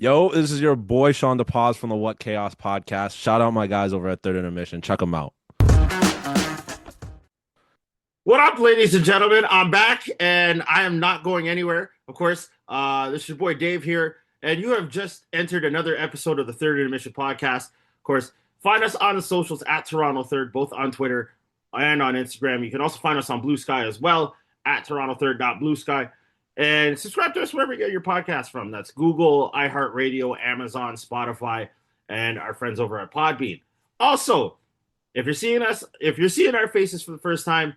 Yo, this is your boy Shawn DePaz from the What Chaos podcast. Shout out my guys over at Third Intermission. Check them out. What up, ladies and gentlemen? I'm back, and I am not going anywhere. Of course, this is your boy Dave here, and you have just entered another episode of the Third Intermission podcast. Of course, find us on the socials at Toronto Third, both on Twitter and on Instagram. You can also find us on Blue Sky as well at TorontoThird.BlueSky, and subscribe to us wherever you get your podcast from. That's Google, iHeartRadio, Amazon, Spotify, and our friends over at Podbean. Also, if you're seeing our faces for the first time,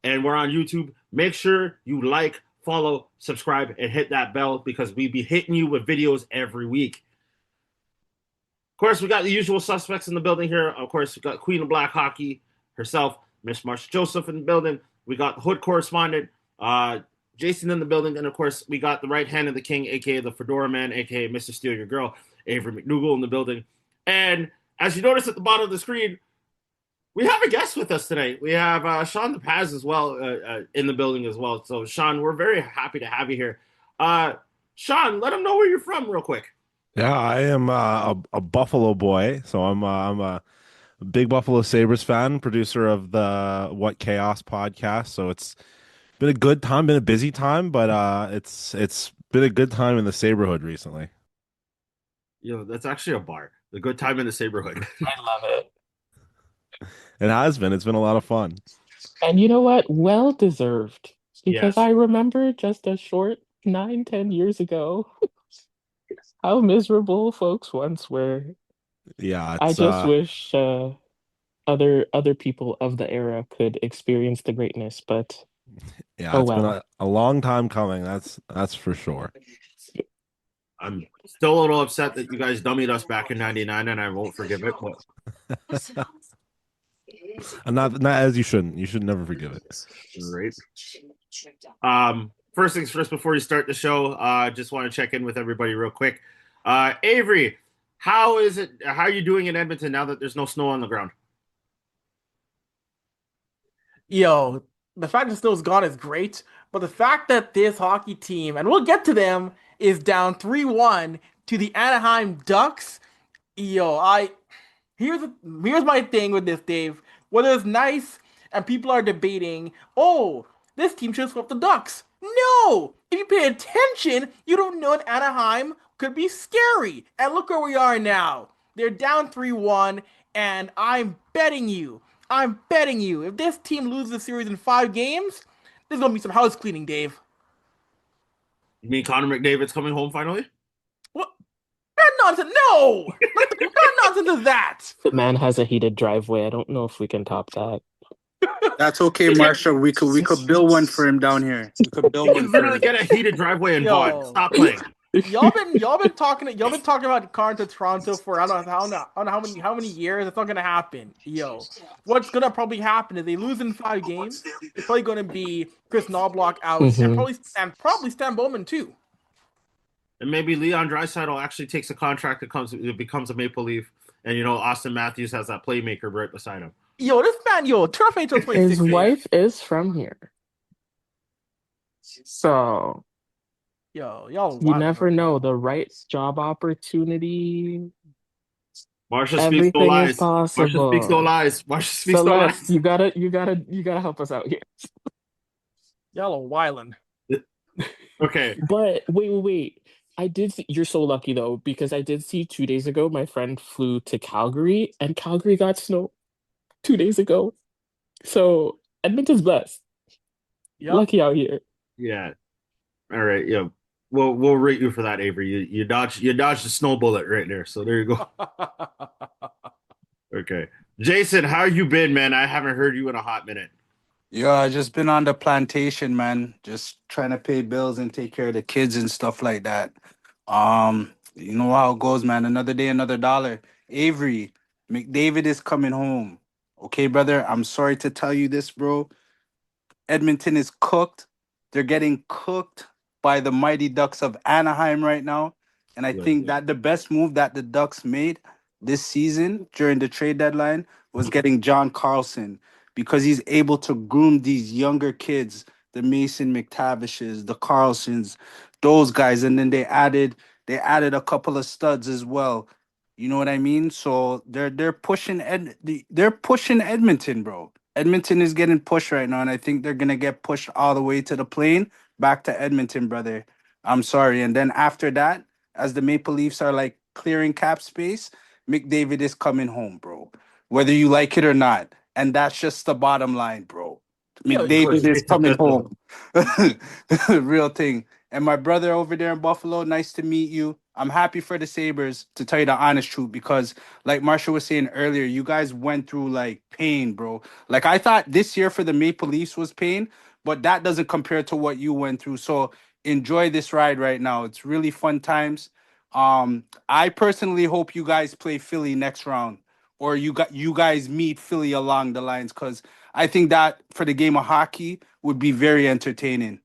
and we're on YouTube, make sure you like, follow, subscribe, and hit that bell because we be hitting you with videos every week. Of course, we got the usual suspects in the building here. Of course, we got Queen of Black Hockey herself, Miss Marsha Joseph in the building. We got the Hood correspondent, Jason in the building. And of course, we got the right hand of the king, aka the Fedora Man, aka Mr. Steal Your Girl, Avery McDougal in the building. And as you notice at the bottom of the screen, we have a guest with us today. We have Shawn DePaz as well in the building as well. So, Shawn, we're very happy to have you here. Shawn, let them know where you're from real quick. Yeah, I am a Buffalo boy, so I'm a big Buffalo Sabres fan, producer of the What Chaos podcast. So it's been a good time, been a busy time, but it's been a good time in the Saberhood recently. That's actually a bar. The good time in the Saberhood. I love it. It has been. It's been a lot of fun. And you know what? Well deserved. Because Yes. I remember just a short 9, 10 years ago how miserable folks once were. Yeah, I it's just wish other people of the era could experience the greatness, but yeah, oh it's been well. a long time coming. That's for sure. I'm still a little upset that you guys dummied us back in '99, and I won't forgive it. But And not as you shouldn't. You should never forgive it. great. First things first, before you start the show, just want to check in with everybody real quick. Avery, how is it? How are you doing in Edmonton now that there's no snow on the ground? Yo, the fact that snow's gone is great, but the fact that this hockey team, and we'll get to them, is down 3-1 to the Anaheim Ducks. Yo, here's my thing with this, Dave. Whether it's nice and people are debating, oh, this team should swap the Ducks. No! If you pay attention, you don't know that Anaheim could be scary. And look where we are now. They're down 3-1, and I'm betting you, if this team loses the series in 5 games, there's gonna be some house cleaning, Dave. You mean Connor McDavid's coming home finally? What? What nonsense? No! What nonsense is that? The man has a heated driveway. I don't know if we can top that. That's okay, Marshall. We could build one for him down here. We could build You one can for literally him. get a heated driveway in Yo. Vaughan. Stop playing. Y'all been talking about Karn to Toronto for I don't know how many years. It's not gonna happen. Yo, what's gonna probably happen is they lose in 5 games. It's probably gonna be Chris Knobloch out and probably Stan Bowman too. And maybe Leon Draisaitl actually takes a contract that becomes a Maple Leaf, and Austin Matthews has that playmaker right beside him. Yo, this man, turn off NHL 26. His wife is from here. So y'all, you never know. The right job opportunity, Marsha speaks no everything lies. is possible. Marsha speaks no lies. Marsha speaks no Celeste, lies. you gotta help us out here. y'all are wildin'. Okay. But wait. I did see, you're so lucky though, because I did see 2 days ago my friend flew to Calgary and Calgary got snow 2 days ago. So Edmonton's blessed. Yup. Lucky out here. Yeah. All right. Yeah. We'll rate you for that, Avery. You dodged the snow bullet right there. So there you go. Okay. Jason, how you been, man? I haven't heard you in a hot minute. Yeah, I just been on the plantation, man. Just trying to pay bills and take care of the kids and stuff like that. You know how it goes, man. Another day, another dollar. Avery, McDavid is coming home. Okay, brother. I'm sorry to tell you this, bro. Edmonton is cooked. They're getting cooked by the Mighty Ducks of Anaheim right now. And I think that the best move that the Ducks made this season during the trade deadline was getting John Carlson, because he's able to groom these younger kids, the Mason McTavishes, the Carlsons, those guys. And then they They added a couple of studs as well. You know what I mean? So they're pushing they're pushing Edmonton, bro. Edmonton is getting pushed right now, and I think they're gonna get pushed all the way to the plane back to Edmonton, brother. I'm sorry. And then after that, as the Maple Leafs are like clearing cap space, McDavid is coming home, bro. Whether you like it or not. And that's just the bottom line, bro. Yo, Of course, McDavid is it's a coming good though. home. Real thing. And my brother over there in Buffalo, nice to meet you. I'm happy for the Sabres, to tell you the honest truth, because like Marshall was saying earlier, you guys went through like pain, bro. Like I thought this year for the Maple Leafs was pain, but that doesn't compare to what you went through. So enjoy this ride right now. It's really fun times. I personally hope you guys play Philly next round, or you guys meet Philly along the lines, because I think that for the game of hockey would be very entertaining.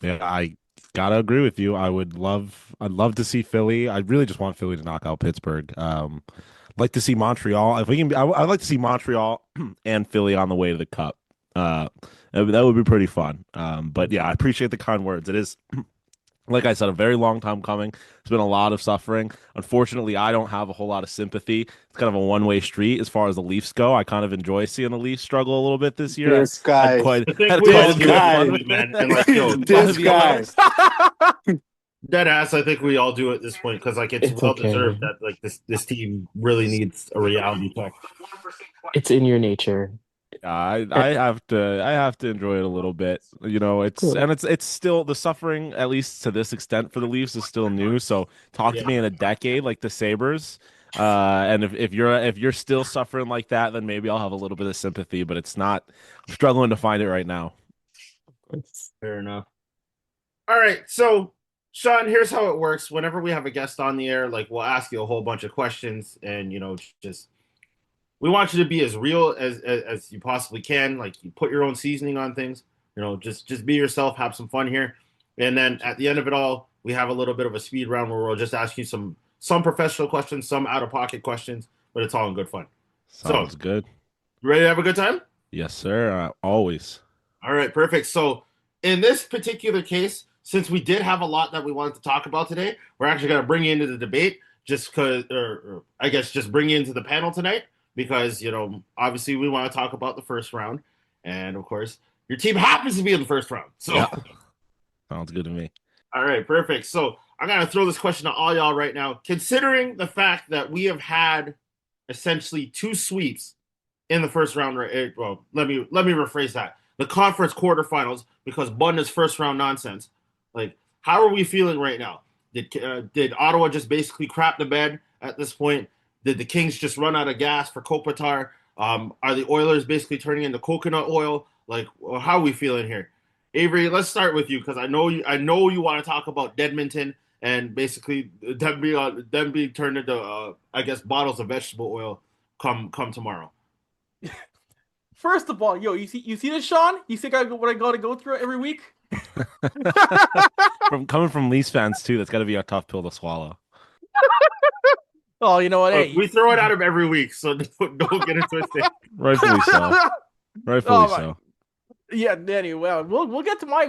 Yeah, I gotta agree with you. I'd love to see Philly. I really just want Philly to knock out Pittsburgh. Like to see Montreal. If we can, I'd like to see Montreal and Philly on the way to the Cup. That would be pretty fun. But yeah, I appreciate the kind words. It is, like I said, a very long time coming. It's been a lot of suffering. Unfortunately, I don't have a whole lot of sympathy. It's kind of a one-way street as far as the Leafs go. I kind of enjoy seeing the Leafs struggle a little bit this year. This guy, I think Had we quite all a do bit it of guy. fun this with point, man. it. And like, yo, this To be guy. honest. dead ass. I think we all do at this point because like it's It's well okay. deserved that like this team really needs a reality check. It's in your nature. I have to enjoy it a little bit. You know, Cool. it's still the suffering, at least to this extent for the Leafs, is still new. So talk to Yeah. me in a decade like the Sabres. And if you're still suffering like that, then maybe I'll have a little bit of sympathy, but it's not. I'm struggling to find it right now. Fair enough. All right, so Sean, here's how it works. Whenever we have a guest on the air, like we'll ask you a whole bunch of questions, and just we want you to be as real as you possibly can. Like you put your own seasoning on things. Just be yourself, have some fun here, and then at the end of it all, we have a little bit of a speed round where we'll just ask you some professional questions, some out of pocket questions, but it's all in good fun. So, Sounds good. you ready to have a good time? Yes, sir. Always. All right, perfect. So, in this particular case, since we did have a lot that we wanted to talk about today, we're actually going to bring you into the debate just because, or I guess just bring you into the panel tonight because, obviously we want to talk about the first round. And of course, your team happens to be in the first round. So, Yeah. Sounds good to me. all right, perfect. So, I'm going to throw this question to all y'all right now. Considering the fact that we have had essentially two sweeps in the first round, well, let me rephrase that. The conference quarterfinals because Bunda's first round nonsense. Like, how are we feeling right now? Did Ottawa just basically crap the bed at this point? Did the Kings just run out of gas for Kopitar? Are the Oilers basically turning into coconut oil? Like, how are we feeling here? Avery, let's start with you because I know you want to talk about Dedmonton and basically them being turned into I guess bottles of vegetable oil come tomorrow. First of all, yo, you see this, Sean? You think what I got to go through every week? Coming from Leafs fans too, that's got to be a tough pill to swallow. Oh, you know what? Look, Hey, we throw it at him every week, so don't get it twisted. Rightfully so. Rightfully Oh, so. yeah. Anyway, we'll get to my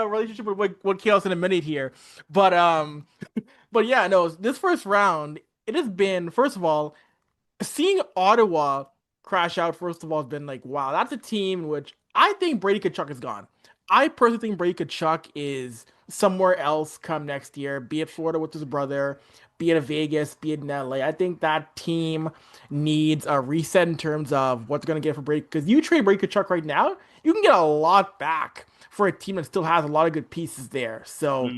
relationship with what chaos in a minute here, but but yeah, no, this first round it has been first of all seeing Ottawa crash out. First of all, has been like wow, that's a team in which I think Brady Tkachuk is gone. I personally think Brady Tkachuk is somewhere else come next year, be it Florida with his brother, be it a Vegas, be it in LA. I think that team needs a reset in terms of what's going to get for Brady. Because you trade Brady Tkachuk right now, you can get a lot back for a team that still has a lot of good pieces there. So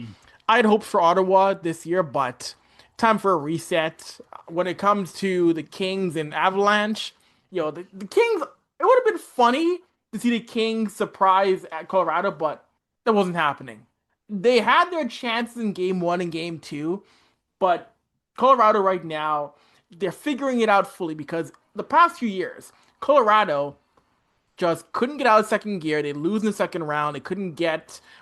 I had hopes for Ottawa this year, but time for a reset. When it comes to the Kings and Avalanche, the Kings, it would have been funny to see the Kings surprise at Colorado, but that wasn't happening. They had their chances in game one and game two, but Colorado right now, they're figuring it out fully because the past few years, Colorado just couldn't get out of second gear. They lose in the second round.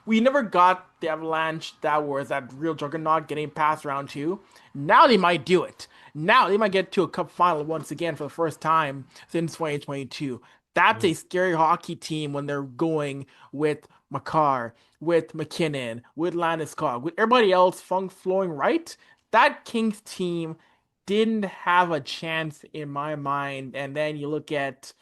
We never got the Avalanche that was that real juggernaut getting past round two. Now they might do it. Now they might get to a cup final once again for the first time since 2022. That's a scary hockey team when they're going with Makar, with McKinnon, with Landeskog, with everybody else flowing right, that Kings team didn't have a chance in my mind. And then you look at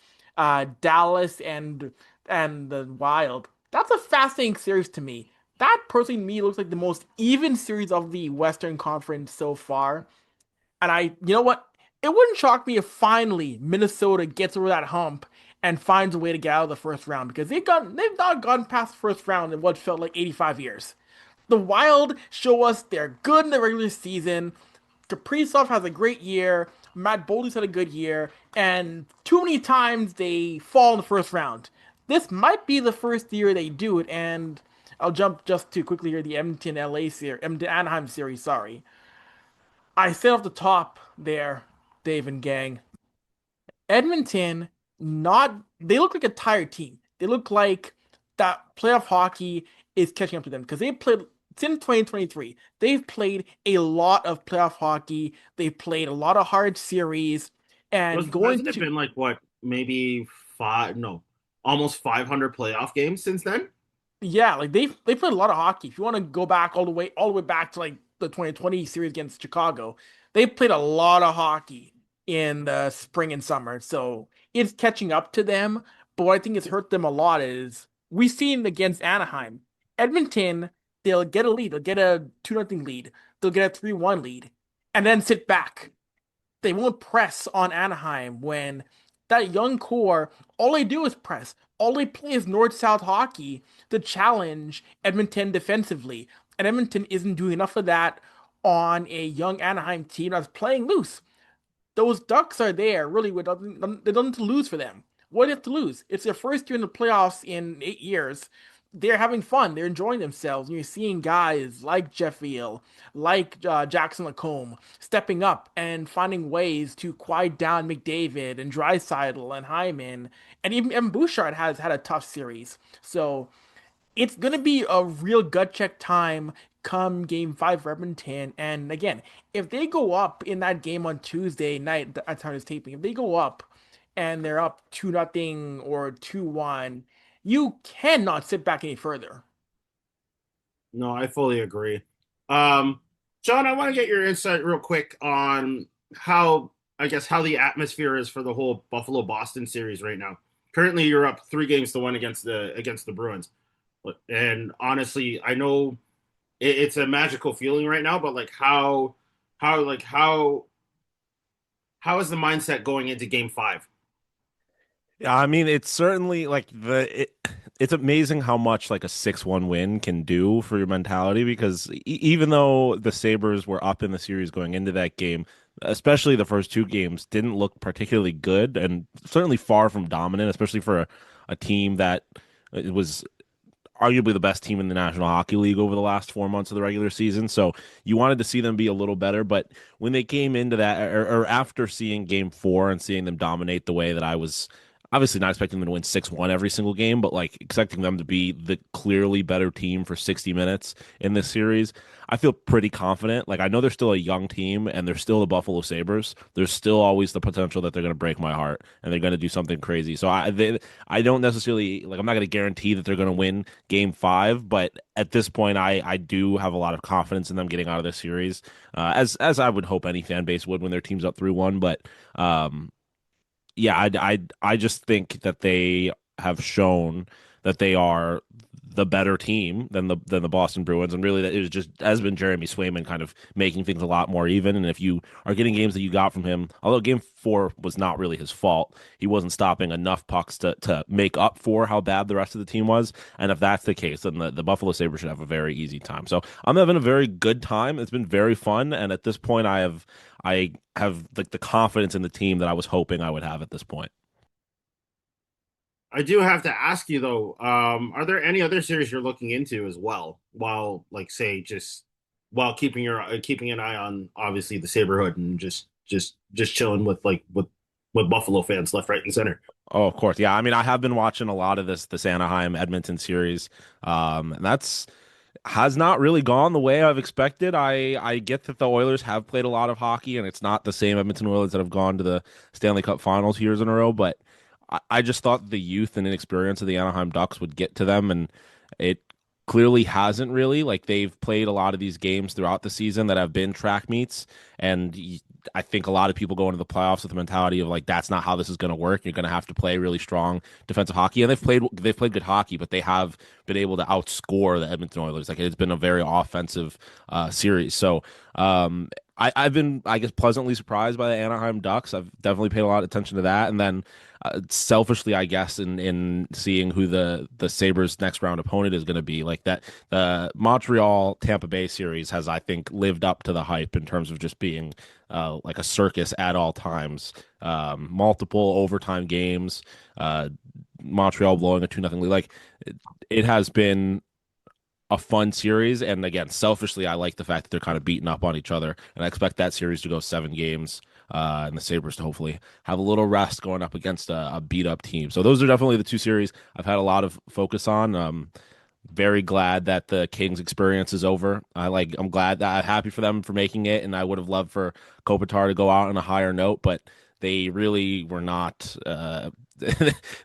Dallas and the Wild. That's a fascinating series to me. That personally to me looks like the most even series of the Western Conference so far. And you know what? It wouldn't shock me if finally Minnesota gets over that hump and finds a way to get out of the first round because they've not gone past the first round in what felt like 85 years. The Wild show us they're good in the regular season. Kaprizov has a great year. Matt Boldy's had a good year, and too many times they fall in the first round. This might be the first year they do it, and I'll jump just too quickly here. The Edmonton LA series, Edmonton Anaheim series. Sorry, I said off the top there, Dave and gang. Edmonton, not they look like a tired team. They look like that playoff hockey is catching up to them because they played since 2023. They've played a lot of playoff hockey. They've played a lot of hard series, and going Hasn't it to been like what, maybe five, no, almost 500 playoff games since then? yeah, like they played a lot of hockey. If you want to go back all the way back to like the 2020 series against Chicago, they played a lot of hockey in the spring and summer. So it's catching up to them. But what I think has hurt them a lot is we've seen against Anaheim, Edmonton, they'll get a lead, they'll get a 2-0 lead, they'll get a 3-1 lead, and then sit back. They won't press on Anaheim when that young core, all they do is press. All they play is north-south hockey to challenge Edmonton defensively. And Edmonton isn't doing enough of that on a young Anaheim team that's playing loose. Those Ducks are there really with nothing, there's nothing to lose for them. What do they have to lose? It's their first year in the playoffs in 8 years. They're having fun. They're enjoying themselves. And you're seeing guys like Jeff Veal, like Jackson Lacombe, stepping up and finding ways to quiet down McDavid and Draisaitl and Hyman. And even M. Bouchard has had a tough series. So it's gonna be a real gut check time come game 5 for Edmonton. And again, if they go up in that game on Tuesday night at time is taping, if they go up and they're up 2-0 or 2-1, you cannot sit back any further. No, I fully agree. John, I want to get your insight real quick on how, I guess, how the atmosphere is for the whole Buffalo Boston series right now. Currently, you're up 3-1 against the Bruins, and honestly, I know it's a magical feeling right now. But like, how is the mindset going into Game 5? Yeah, I mean, it's certainly like it's amazing how much like a 6-1 win can do for your mentality because even though the Sabres were up in the series going into that game, especially the first two games, didn't look particularly good and certainly far from dominant, especially for a team that was arguably the best team in the National Hockey League over the last 4 months of the regular season. So you wanted to see them be a little better. But when they came into that, or after seeing Game 4 and seeing them dominate the way that I was obviously not expecting them to win 6-1 every single game, but like expecting them to be the clearly better team for 60 minutes in this series, I feel pretty confident. Like I know they're still a young team and they're still the Buffalo Sabres. There's still always the potential that they're going to break my heart and they're going to do something crazy. So I don't necessarily like I'm not going to guarantee that they're going to win Game 5, but at this point I do have a lot of confidence in them getting out of this series, as I would hope any fan base would when their team's up 3-1. But yeah, I just think that they have shown that they are the better team than the Boston Bruins, and really that it was just has been Jeremy Swayman kind of making things a lot more even. And if you are getting games that you got from him, although Game 4 was not really his fault, he wasn't stopping enough pucks to make up for how bad the rest of the team was. And if that's the case, then the Buffalo Sabres should have a very easy time. So I'm having a very good time. It's been very fun, and at this point, I have like the confidence in the team that I was hoping I would have at this point. I do have to ask you though, are there any other series you're looking into as well, while like say just while keeping an eye on obviously the Saberhood and just chilling with Buffalo fans left, right, and center? Oh, of course. Yeah. I mean, I have been watching a lot of this Anaheim Edmonton series. And that's has not really gone the way I've expected. I get that the Oilers have played a lot of hockey and it's not the same Edmonton Oilers that have gone to the Stanley Cup Finals years in a row, but I just thought the youth and inexperience of the Anaheim Ducks would get to them, It clearly hasn't really. Like they've played a lot of these games throughout the season that have been track meets, and I think a lot of people go into the playoffs with the mentality of like that's not how this is going to work. You're going to have to play really strong defensive hockey, and they've played good hockey, but they have been able to outscore the Edmonton Oilers. Like it's been a very offensive series. So I've been, I guess, pleasantly surprised by the Anaheim Ducks. I've definitely paid a lot of attention to that, and then selfishly, I guess, in seeing who the Sabres' next round opponent is going to be, like that the Montreal Tampa Bay series has, I think, lived up to the hype in terms of just being like a circus at all times. Multiple overtime games, uh, Montreal blowing a 2-0 lead. Like it has been a fun series. And again, selfishly, I like the fact that they're kind of beating up on each other, and I expect that series to go 7 games. And the Sabres to hopefully have a little rest going up against a beat up team. So those are definitely the two series I've had a lot of focus on. Very glad that the Kings experience is over. I'm glad that I'm happy for them for making it, and I would have loved for Kopitar to go out on a higher note, but they really were not.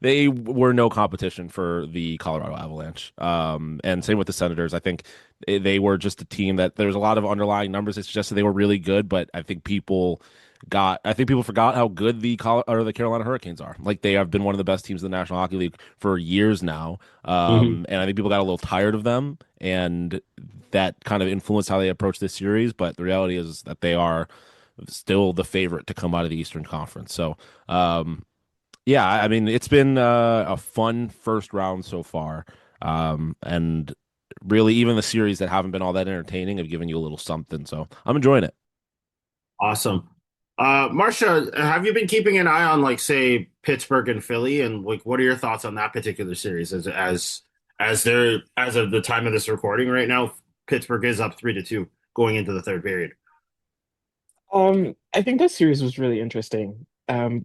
They were no competition for the Colorado Avalanche. And same with the Senators. I think they were just a team that there's a lot of underlying numbers that suggested they were really good, but I think people forgot how good the Carolina Hurricanes are. Like they have been one of the best teams in the National Hockey League for years now. Mhm. And I think people got a little tired of them, and that kind of influenced how they approach this series. But the reality is that they are still the favorite to come out of the Eastern Conference. So, yeah, I mean, it's been a fun first round so far. And really, even the series that haven't been all that entertaining have given you a little something. So I'm enjoying it. Awesome. Marcia, have you been keeping an eye on like say Pittsburgh and Philly, and like what are your thoughts on that particular series as they're as of the time of this recording right now, Pittsburgh is up 3-2 going into the third period. I think this series was really interesting.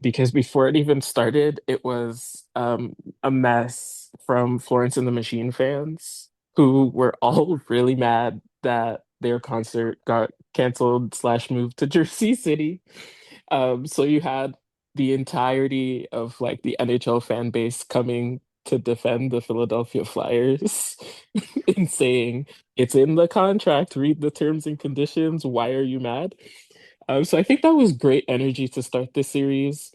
Because before it even started, it was a mess from Florence and the Machine fans who were all really mad that their concert got canceled slash moved to Jersey City. So you had the entirety of like the NHL fan base coming to defend the Philadelphia Flyers and saying it's in the contract, read the terms and conditions. Why are you mad? So I think that was great energy to start this series.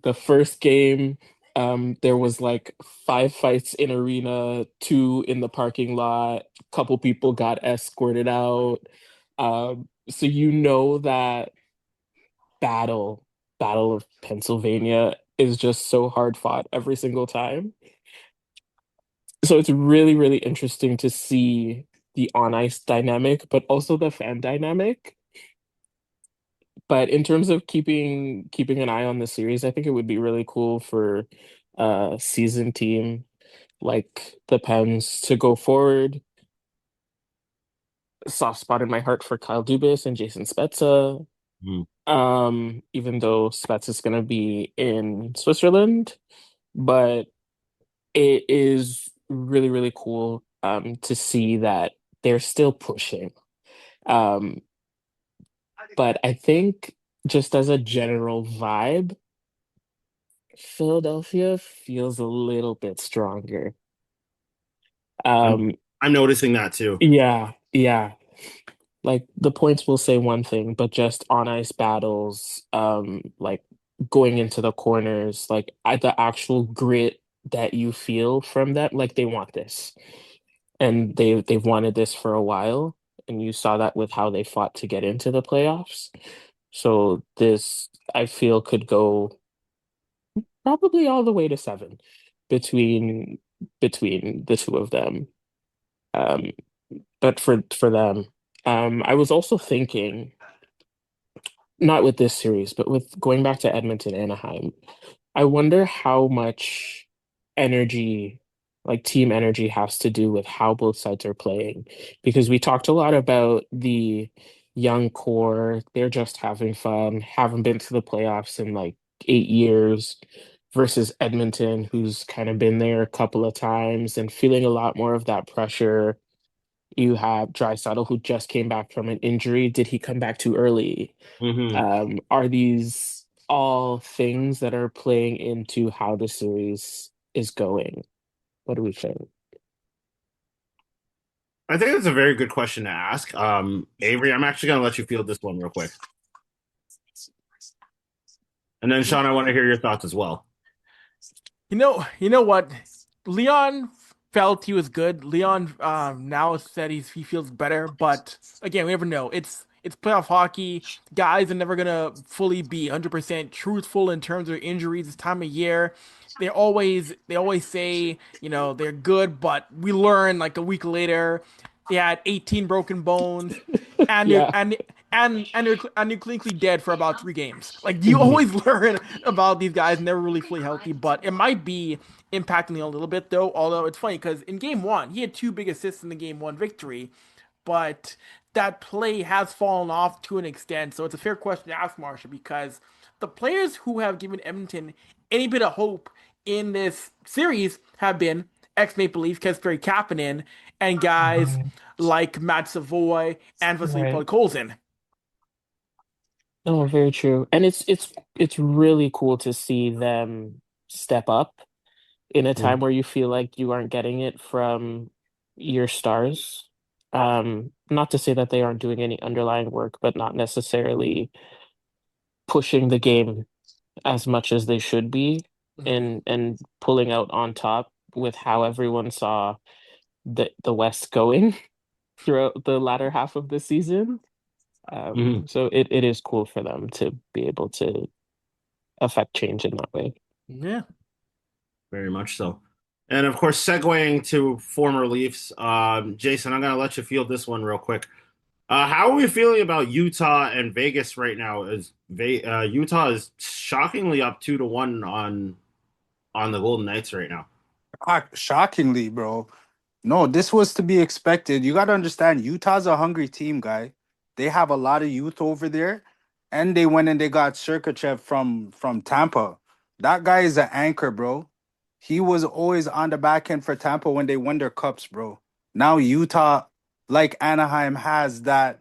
The first game, there was like 5 fights in arena, two in the parking lot. Couple people got escorted out. So you know that battle, Battle of Pennsylvania, is just so hard fought every single time. So it's really, really interesting to see the on ice dynamic, but also the fan dynamic. But in terms of keeping an eye on the series, I think it would be really cool for a seasoned team like the Pens to go forward. Soft spot in my heart for Kyle Dubas and Jason Spezza. Mm. Even though Spezza is going to be in Switzerland, but it is really, really cool to see that they're still pushing. Um, but I think just as a general vibe, Philadelphia feels a little bit stronger. I'm Um, I'm noticing that too. yeah, yeah. Like the points will say one thing, but just on ice battles, like going into the corners, like the actual grit that you feel from that, like they want this, and they've wanted this for a while, and you saw that with how they fought to get into the playoffs. So this, I feel, could go probably all the way to seven between the two of them. Um, but for them, I was also thinking, not with this series, but with going back to Edmonton, Anaheim, I wonder how much energy, like team energy, has to do with how both sides are playing. Because we talked a lot about the young core, they're just having fun, haven't been to the playoffs in like 8 years, versus Edmonton, who's kind of been there a couple of times and feeling a lot more of that pressure. You have Draisaitl, who just came back from an injury. Did he come back too early? Hmm. Are these all things that are playing into how the series is going? What do we think? I think that's a very good question to ask. Avery, I'm actually going to let you field this one real quick. And then, Sean, I want to hear your thoughts as well. You know what? Leon felt he was good. Leon now said he feels better, but again, we never know. It's playoff hockey. Guys are never gonna fully be 100% truthful in terms of injuries this time of year. They always say, they're good, but we learn like a week later they had 18 broken bones and they're Yeah. and they're clinically dead for about 3 games. Like you Mhm. always learn about these guys never really fully healthy, but it might be impacting me a little bit though. Although it's funny because in game one he had two big assists in the game one victory, but that play has fallen off to an extent. So it's a fair question to ask Marsha because the players who have given Edmonton any bit of hope in this series have been ex Maple Leaf Kasperi Kapanen and guys Mhm. like Matt Savoy and Vasily Right. Podkolzin. Oh, very true. And it's really cool to see them step up in a time Mm. where you feel like you aren't getting it from your stars. Not to say that they aren't doing any underlying work, but not necessarily pushing the game as much as they should be Mhm. and pulling out on top with how everyone saw the West going throughout the latter half of the season. Mhm. So it is cool for them to be able to affect change in that way. Yeah. Very much so. And of course, segueing to former Leafs, Jason, I'm going to let you field this one real quick. How are we feeling about Utah and Vegas right now? Utah is shockingly up 2-1 on the Golden Knights right now. Shockingly, bro. No, this was to be expected. You got to understand, Utah's a hungry team, guy. They have a lot of youth over there, and they went and they got Sergachev from Tampa. That guy is an anchor, bro. He was always on the back end for Tampa when they won their cups, bro. Now Utah, like Anaheim, has that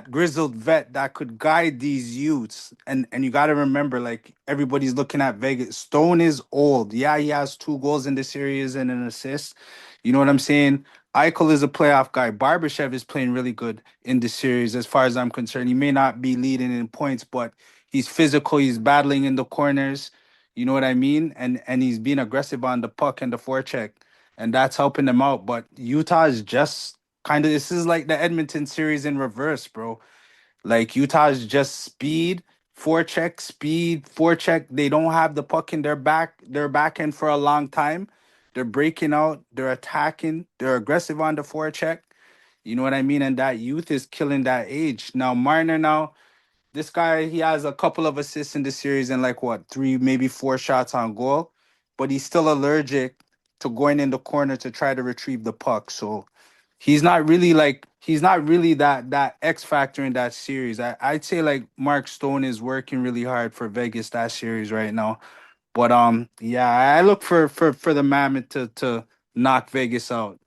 grizzled vet that could guide these youths. And you got to remember, like everybody's looking at Vegas. Stone is old. Yeah, he has 2 goals in the series and an assist. You know what I'm saying? Eichel is a playoff guy. Barbashev is playing really good in the series, as far as I'm concerned. He may not be leading in points, but he's physical. He's battling in the corners. You know what I mean? And he's being aggressive on the puck and the forecheck, and that's helping them out. But Utah is just kind of, this is like the Edmonton series in reverse, bro. Like Utah's just speed, forecheck. They don't have the puck in their back end for a long time. They're breaking out, they're attacking, they're aggressive on the forecheck. You know what I mean? And that youth is killing that age. Now Marner now, this guy, he has a couple of assists in the series and like what, 3 maybe 4 shots on goal, but he's still allergic to going in the corner to try to retrieve the puck. So he's not really that X factor in that series. I'd say like Mark Stone is working really hard for Vegas that series right now. But yeah, I look for the Mammoth to knock Vegas out.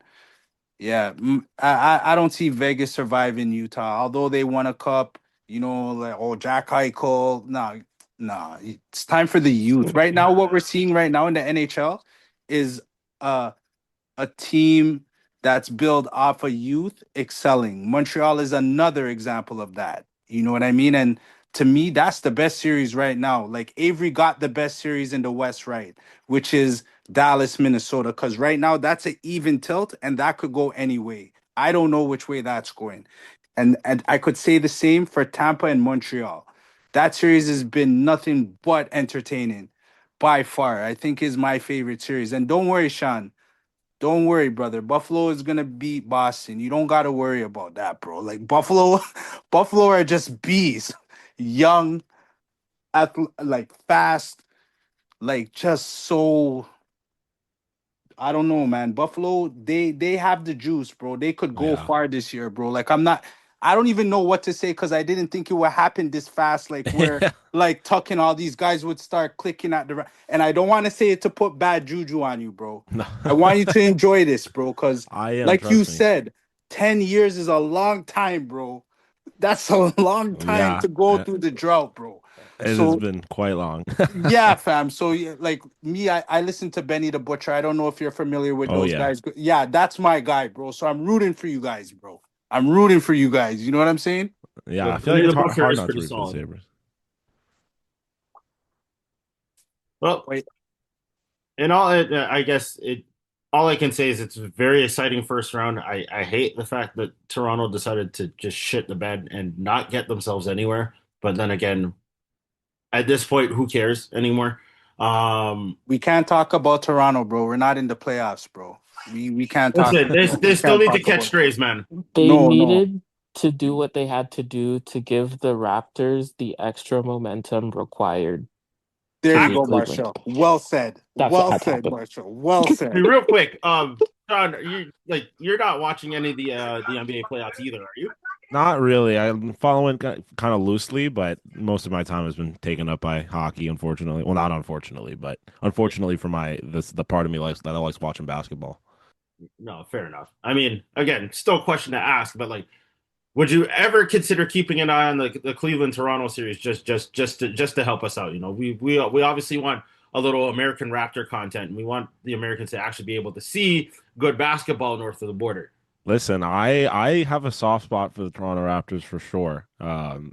Yeah, I don't see Vegas surviving Utah, although they won a cup. You know, like oh Jack Eichel, nah, it's time for the youth. Right now, what we're seeing right now in the NHL is uh a team that's built off of youth excelling. Montreal is another example of that. You know what I mean? And to me, that's the best series right now. Like Avery got the best series in the West, right? Which is Dallas, Minnesota. Because right now, that's an even tilt, and that could go any way. I don't know which way that's going. And I could say the same for Tampa and Montreal. That series has been nothing but entertaining by far. I think is my favorite series. And don't worry, Sean. Don't worry, brother. Buffalo is gonna beat Boston. You don't gotta worry about that, bro. Like Buffalo, Buffalo are just bees, young, like fast, like just so. I don't know, man. Buffalo, they have the juice, bro. They could go Yeah. far this year, bro. Like I'm not. I don't even know what to say because I didn't think it would happen this fast. Like where like Tuck and all these guys would start clicking at and I don't want to say it to put bad juju on you, bro. No. I want you to enjoy this, bro, because I am, like you trust me. said, 10 years is a long time, bro. That's a long time Yeah. to go through the drought, bro. It has So been quite long. yeah, fam. So yeah, like me, I listen to Benny the Butcher. I don't know if you're familiar with Oh those yeah. guys. Yeah, that's my guy, bro. So I'm rooting for you guys, bro. I'm rooting for you guys. You know what I'm saying? Yeah, Yeah, I feel Benny like it's the hard, Butcher hard is not to pretty root for the solid. Sabres. Well, Wait, and I guess all I can say is it's a very exciting first round. I hate the fact that Toronto decided to just shit the bed and not get themselves anywhere. But then again, at this point, who cares anymore? Um, we can't talk about Toronto, bro. We're not in the playoffs, bro. We can't talk. listen, they We still can't need to talk catch about. strays, man. They No, no. needed to do what they had to do to give the Raptors the extra momentum required There to you Actually, beat go, Cleveland. Marshall. Well said. That's what Well had to said, happen. Marshall. Well said. real quick, Sean, you're not watching any of the NBA playoffs either, are you? Not really. I'm following kind of loosely, but most of my time has been taken up by hockey, unfortunately. Well, not unfortunately, but unfortunately for the part of me likes that I likes watching basketball. No, fair enough. I mean, again, still a question to ask, but like, would you ever consider keeping an eye on the Cleveland Toronto series just to help us out? You know, we obviously want a little American Raptor content, and we want the Americans to actually be able to see good basketball north of the border. Listen, I have a soft spot for the Toronto Raptors for sure.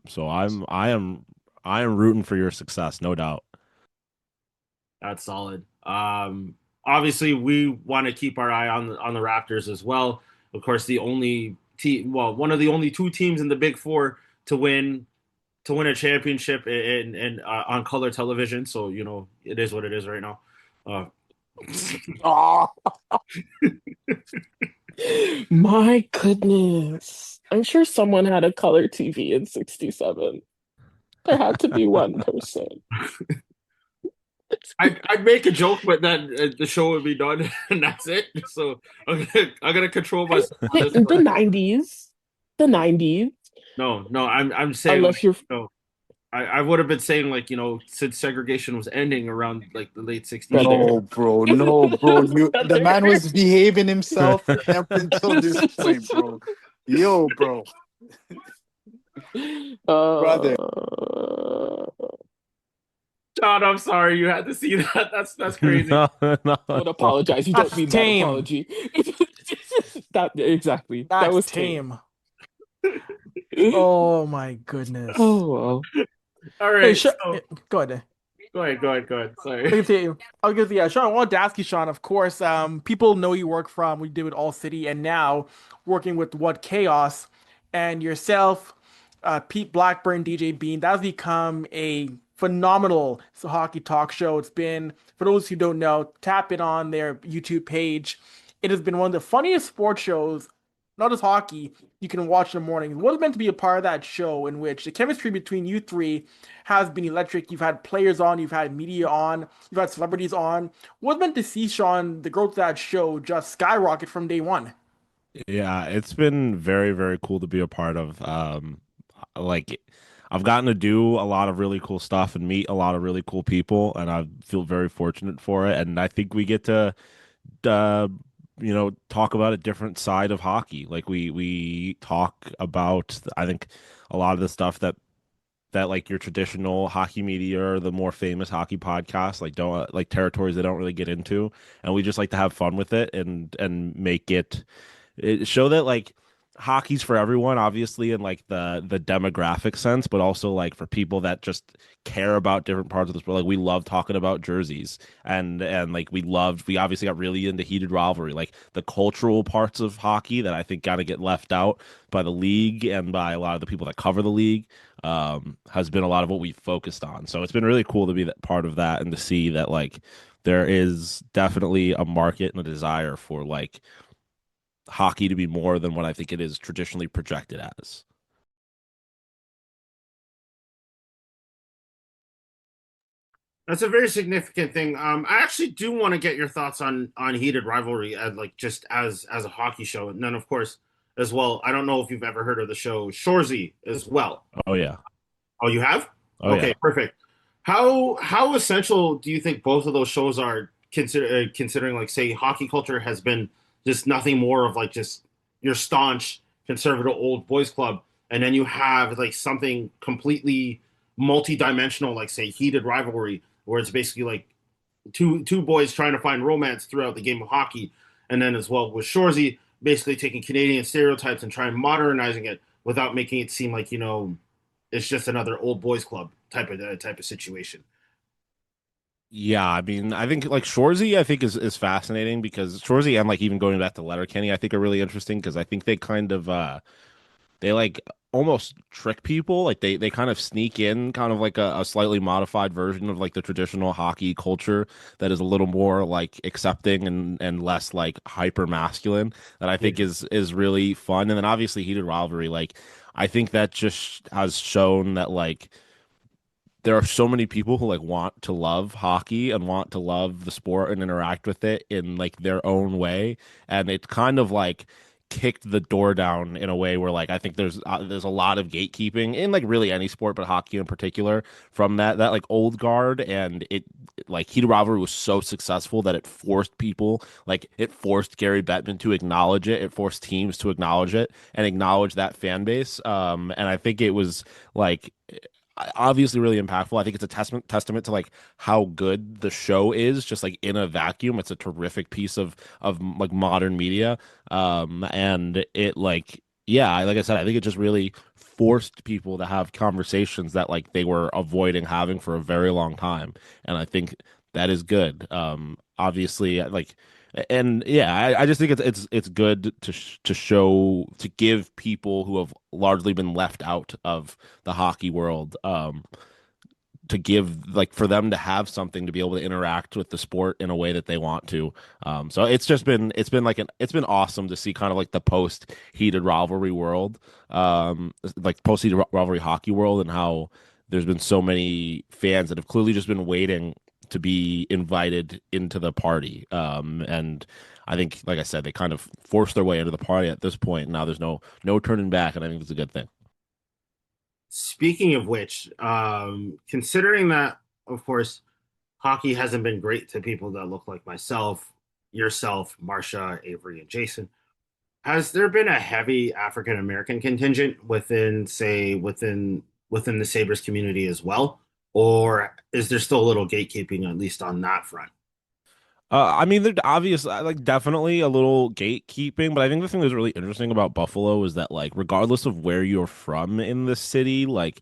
So I am rooting for your success, no doubt. That's solid. Obviously, we want to keep our eye on the Raptors as well. Of course, the only team, well, one of the only two teams in the Big Four to win a championship in on color television. So you know, it is what it is right now. Uh, Oh, My goodness. I'm sure someone had a color TV in 67. There had to be one person. I'd make a joke, but then the show would be done, and that's it. So I'm gonna control myself on this The one. 90s. The 90s. No, I'm saying like Unless you're no. I would have been saying like since segregation was ending around like the late '60s. brother. no, bro. No, bro. The Brother. man was behaving himself up until this point, bro. Yo, bro. Brother. Uh, John, I'm sorry you had to see that. That's crazy. No, no, I would no. apologize. You don't That's mean that tame. apology. That exactly. That That's was tame. tame. Oh my goodness. Oh well. All Hey, right, so go ahead. go ahead. Sorry. I can tell you. I was gonna say, yeah, Sean. I wanted to ask you, Sean. Of course, people know you work from. We did with All City, and now working with What Chaos, and yourself, Pete Blackburn, DJ Bean. That's become a phenomenal hockey talk show. It's been, for those who don't know, tap it on their YouTube page. It has been one of the funniest sports shows, not just hockey, you can watch in the morning. What is meant to be a part of that show in which the chemistry between you three has been electric. You've had players on, you've had media on, you've had celebrities on. What's meant to see Sean, the growth of that show, just skyrocket from day one? Yeah, it's been very, very cool to be a part of. Like I've gotten to do a lot of really cool stuff and meet a lot of really cool people, and I feel very fortunate for it. And I think we get to, uh, talk about a different side of hockey. Like we talk about, I think, a lot of the stuff that like your traditional hockey media or the more famous hockey podcasts like don't like territories they don't really get into, and we just like to have fun with it and make it show that like hockey's for everyone, obviously, in like the demographic sense, but also like for people that just care about different parts of this world. Like we love talking about jerseys, and like we obviously got really into heated rivalry, like the cultural parts of hockey that I think gotta get left out by the league and by a lot of the people that cover the league. Has been a lot of what we've focused on. So it's been really cool to be that part of that and to see that like there is definitely a market and a desire for like hockey to be more than what I think it is traditionally projected as. That's a very significant thing. I actually do want to get your thoughts on heated rivalry, like just as a hockey show, and then of course as well. I don't know if you've ever heard of the show Shoresy as well. Oh yeah. Oh, you have? Oh yeah. Okay, perfect. How essential do you think both of those shows are considering like say hockey culture has been just nothing more of like just your staunch conservative old boys club, and then you have like something completely multi-dimensional, like say heated rivalry, where it's basically like two boys trying to find romance throughout the game of hockey, and then as well with Shorzy basically taking Canadian stereotypes and trying modernizing it without making it seem like it's just another old boys club type of situation. Yeah, I mean, I think like Shorzy, I think is fascinating because Shorzy and like even going back to Letterkenny, I think are really interesting because I think they kind of they like almost trick people. Like they kind of sneak in kind of like a slightly modified version of like the traditional hockey culture that is a little more like accepting and less like hyper masculine that I Yeah. think is really fun. And then obviously heated rivalry, like I think that just has shown that like there are so many people who like want to love hockey and want to love the sport and interact with it in like their own way, and it kind of like kicked the door down in a way where like I think there's a lot of gatekeeping in like really any sport but hockey in particular from that like old guard, and it like heated rivalry was so successful that it forced people, like it forced Gary Bettman to acknowledge it, it forced teams to acknowledge it and acknowledge that fan base, and I think it was like obviously really impactful. I think it's a testament to like how good the show is just like in a vacuum. It's a terrific piece of like modern media. And it like yeah, like I said, I think it just really forced people to have conversations that like they were avoiding having for a very long time. And I think that is good. Obviously like and yeah, I just think it's good to show to give people who have largely been left out of the hockey world, to give like for them to have something to be able to interact with the sport in a way that they want to. So it's been like it's been awesome to see kind of like the post heated rivalry world, like post heated rivalry hockey world, and how there's been so many fans that have clearly just been waiting to be invited into the party. And I think, like I said, they kind of forced their way into the party at this point. Now there's no turning back, and I think it's a good thing. Speaking of which, considering that, of course, hockey hasn't been great to people that look like myself, yourself, Marsha, Avery, and Jason, has there been a heavy African American contingent within the Sabres community as well? Or is there still a little gatekeeping, at least on that front? I mean, there's obvious, like definitely a little gatekeeping, but I think the thing that's really interesting about Buffalo is that, like, regardless of where you're from in the city, like,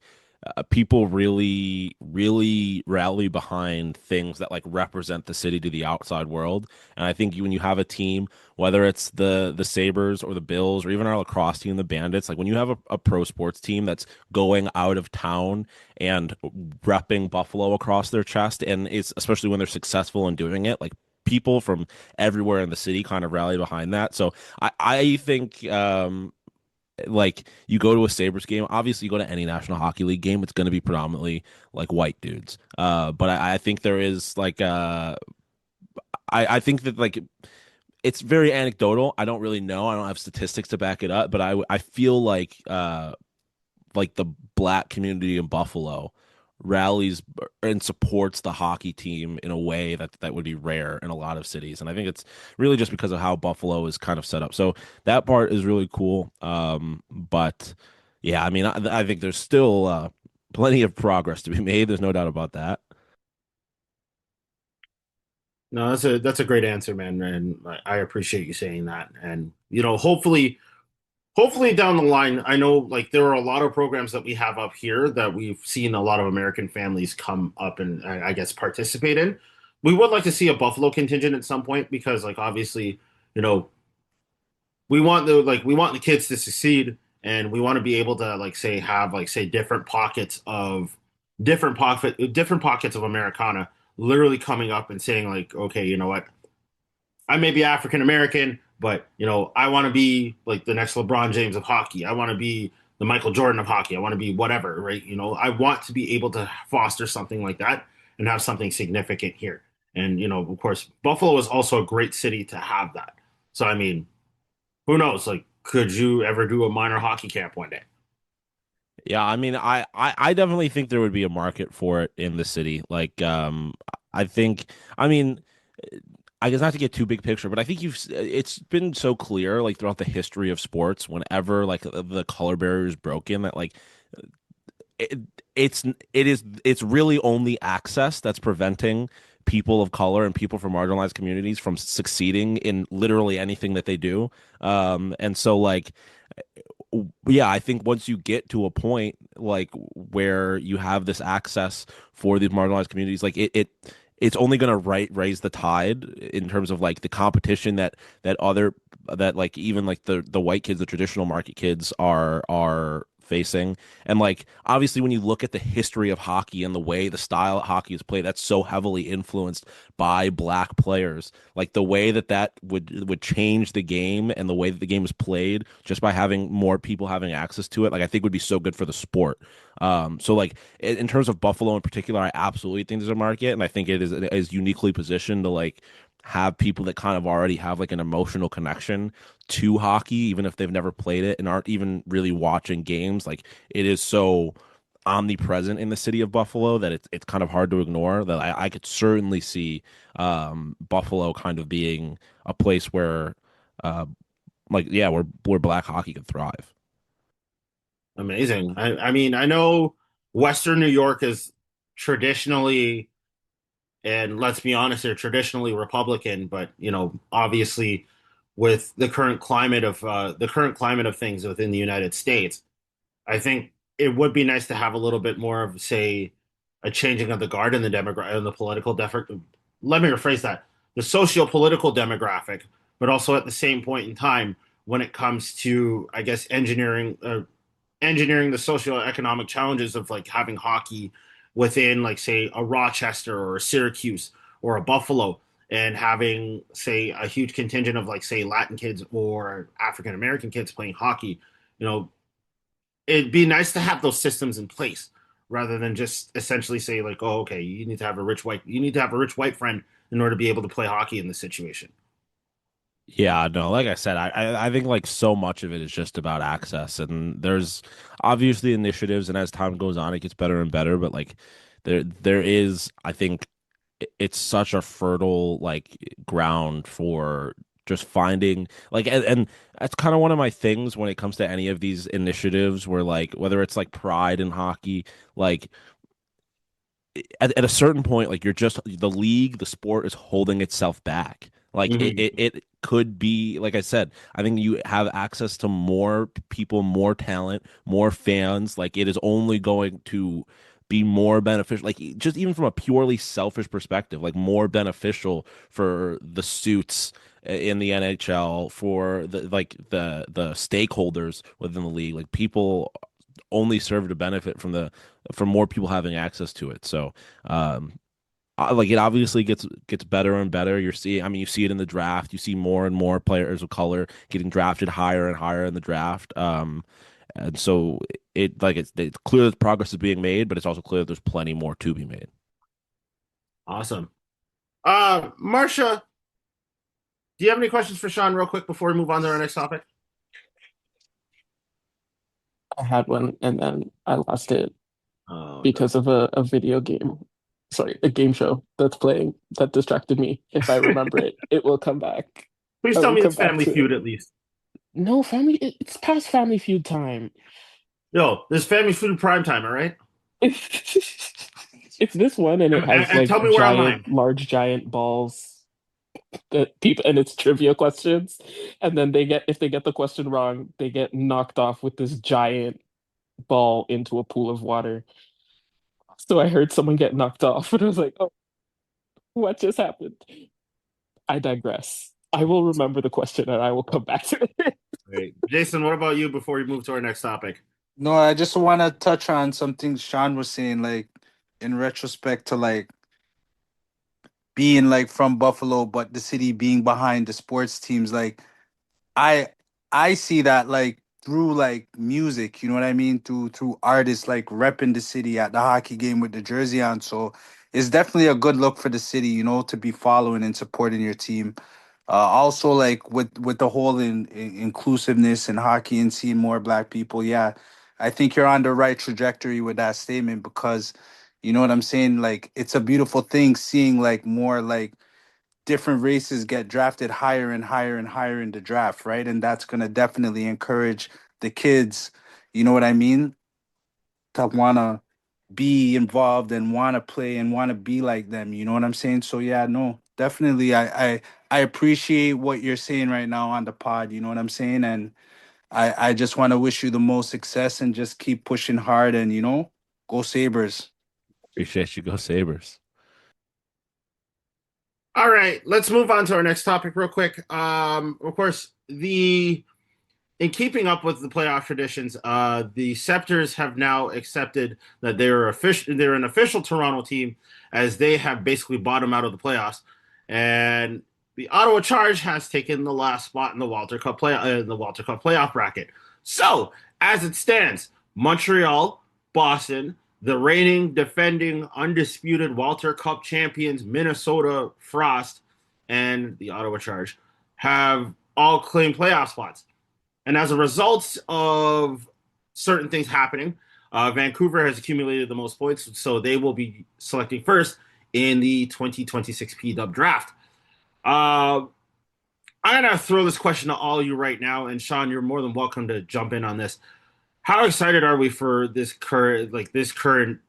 people really, really rally behind things that like represent the city to the outside world. And I think when you have a team, whether it's the Sabres or the Bills or even our lacrosse team, the Bandits, like when you have a pro sports team that's going out of town and repping Buffalo across their chest, and it's especially when they're successful in doing it, like people from everywhere in the city kind of rally behind that. So I think like you go to a Sabres game, obviously you go to any National Hockey League game, it's going to be predominantly like white dudes. But I think there is like I think that like it's very anecdotal. I don't really know. I don't have statistics to back it up, but I feel like the black community in Buffalo rallies and supports the hockey team in a way that would be rare in a lot of cities. And I think it's really just because of how Buffalo is kind of set up. So that part is really cool. But yeah, I mean, I think there's still plenty of progress to be made. There's no doubt about that. No, that's a great answer, man, and I appreciate you saying that. And hopefully down the line, I know like there are a lot of programs that we have up here that we've seen a lot of American families come up and I guess participate in. We would like to see a Buffalo contingent at some point because like obviously, you know, we want the kids to succeed and we want to be able to like say have like say different pockets of Americana literally coming up and saying like, okay, you know what? I may be African American, but I want to be like the next LeBron James of hockey. I want to be the Michael Jordan of hockey. I want to be whatever, right? I want to be able to foster something like that and have something significant here. And of course, Buffalo is also a great city to have that. So I mean, who knows? Like, could you ever do a minor hockey camp one day? Yeah, I mean, I definitely think there would be a market for it in the city. Like, I think, I mean, I guess not to get too big picture, but I think it's been so clear, like throughout the history of sports, whenever like the color barrier is broken, that like it, it's really only access that's preventing people of color and people from marginalized communities from succeeding in literally anything that they do. And so like yeah, I think once you get to a point like where you have this access for these marginalized communities, like it's only going to raise the tide in terms of like the competition that other that like even like the white kids, the traditional market kids are facing. And like obviously when you look at the history of hockey and the way the style of hockey is played, that's so heavily influenced by black players. Like the way that would change the game and the way that the game is played just by having more people having access to it, like I think would be so good for the sport. So like in terms of Buffalo in particular, I absolutely think there's a market, and I think it is uniquely positioned to like have people that kind of already have like an emotional connection to hockey, even if they've never played it and aren't even really watching games. Like it is so omnipresent in the city of Buffalo that it's kind of hard to ignore. That I could certainly see Buffalo kind of being a place where uh, like yeah, where black hockey could thrive. Amazing. I mean, I know Western New York is traditionally, and let's be honest, they're traditionally Republican, but obviously with the current climate of things within the United States, I think it would be nice to have a little bit more of, say, a changing of the guard in the demographic and the political let me rephrase that. The socio-political demographic, but also at the same point in time when it comes to, I guess, engineering the socioeconomic challenges of like having hockey within like say a Rochester or a Syracuse or a Buffalo, and having say a huge contingent of like say Latin kids or African American kids playing hockey. You know, it'd be nice to have those systems in place rather than just essentially say like, oh, okay, you need to have a rich white friend in order to be able to play hockey in this situation. Yeah, no, like I said, I think like so much of it is just about access, and there's obviously initiatives, and as time goes on, it gets better and better. But like there is, I think it's such a fertile like ground for just finding like and that's kind of one of my things when it comes to any of these initiatives where like whether it's like pride in hockey, like at a certain point, like you're just the league, the sport is holding itself back. Like Mm-hmm. it could be, like I said, I think you have access to more people, more talent, more fans. Like it is only going to be more beneficial, like just even from a purely selfish perspective, like more beneficial for the suits in the NHL, for the stakeholders within the league. Like people only serve to benefit from more people having access to it. So, like it obviously gets better and better. I mean, you see it in the draft. You see more and more players of color getting drafted higher and higher in the draft. And so it's clear that progress is being made, but it's also clear that there's plenty more to be made. Awesome. Marcia, do you have any questions for Sean real quick before we move on to our next topic? I had one and then I lost it Oh because no. of a video game. Sorry, a game show that's playing that distracted me. If I remember it, it will come back. Please I tell will me come it's back Family to it. Feud at least. No, it's past Family Feud time. Yo, this Family Feud prime time, all right? It's this one and it has And like tell me where I'm lying. large giant balls that people and it's trivia questions. And then if they get the question wrong, they get knocked off with this giant ball into a pool of water. So I heard someone get knocked off and I was like, oh, what just happened? I digress. I will remember the question and I will come back to it. Great. Jason, what about you before we move to our next topic? No, I just want to touch on something Sean was saying, like in retrospect to like being like from Buffalo, but the city being behind the sports teams. Like I I see that like through like music, you know what I mean? Through artists like repping the city at the hockey game with the jersey on. So it's definitely a good look for the city, you know, to be following and supporting your team. Also like with the whole inclusiveness in hockey and seeing more black people, yeah, I think you're on the right trajectory with that statement because you know what I'm saying? Like it's a beautiful thing seeing like more like different races get drafted higher and higher and higher in the draft, right? And that's going to definitely encourage the kids, you know what I mean? to want to be involved and want to play and want to be like them. You know what I'm saying? So yeah, no, definitely. I appreciate what you're saying right now on the pod. You know what I'm saying? And I just want to wish you the most success and just keep pushing hard and go Sabres. Appreciate you. Go Sabres. All right, let's move on to our next topic real quick. Of course, the in keeping up with the playoff traditions, the Scepters have now accepted that they're an official Toronto team, as they have basically bottomed out of the playoffs, and the Ottawa Charge has taken the last spot in the Walter Cup playoff bracket. So, as it stands, Montreal, Boston, the reigning, defending, undisputed Walter Cup champions Minnesota Frost, and the Ottawa Charge have all claimed playoff spots. And as a result of certain things happening, Vancouver has accumulated the most points, so they will be selecting first in the 2026 P-Dub draft. Uh, I'm gonna throw this question to all of you right now, and Shawn, you're more than welcome to jump in on this. How excited are we for this current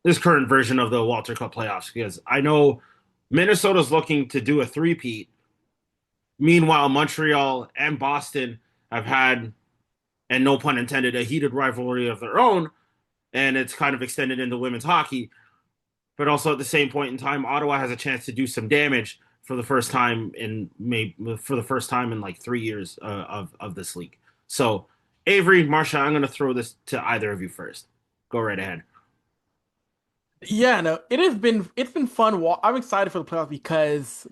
version of the Walter Cup playoffs? Because I know Minnesota's looking to do a three-peat. Meanwhile, Montreal and Boston have had, and no pun intended, a heated rivalry of their own, and it's kind of extended into women's hockey. But also at the same point in time, Ottawa has a chance to do some damage for the first time in like 3 years of this league. So, Avery, Marsha, I'm going to throw this to either of you first. Go right ahead. Yeah, no, it's been fun. I'm excited for the playoffs because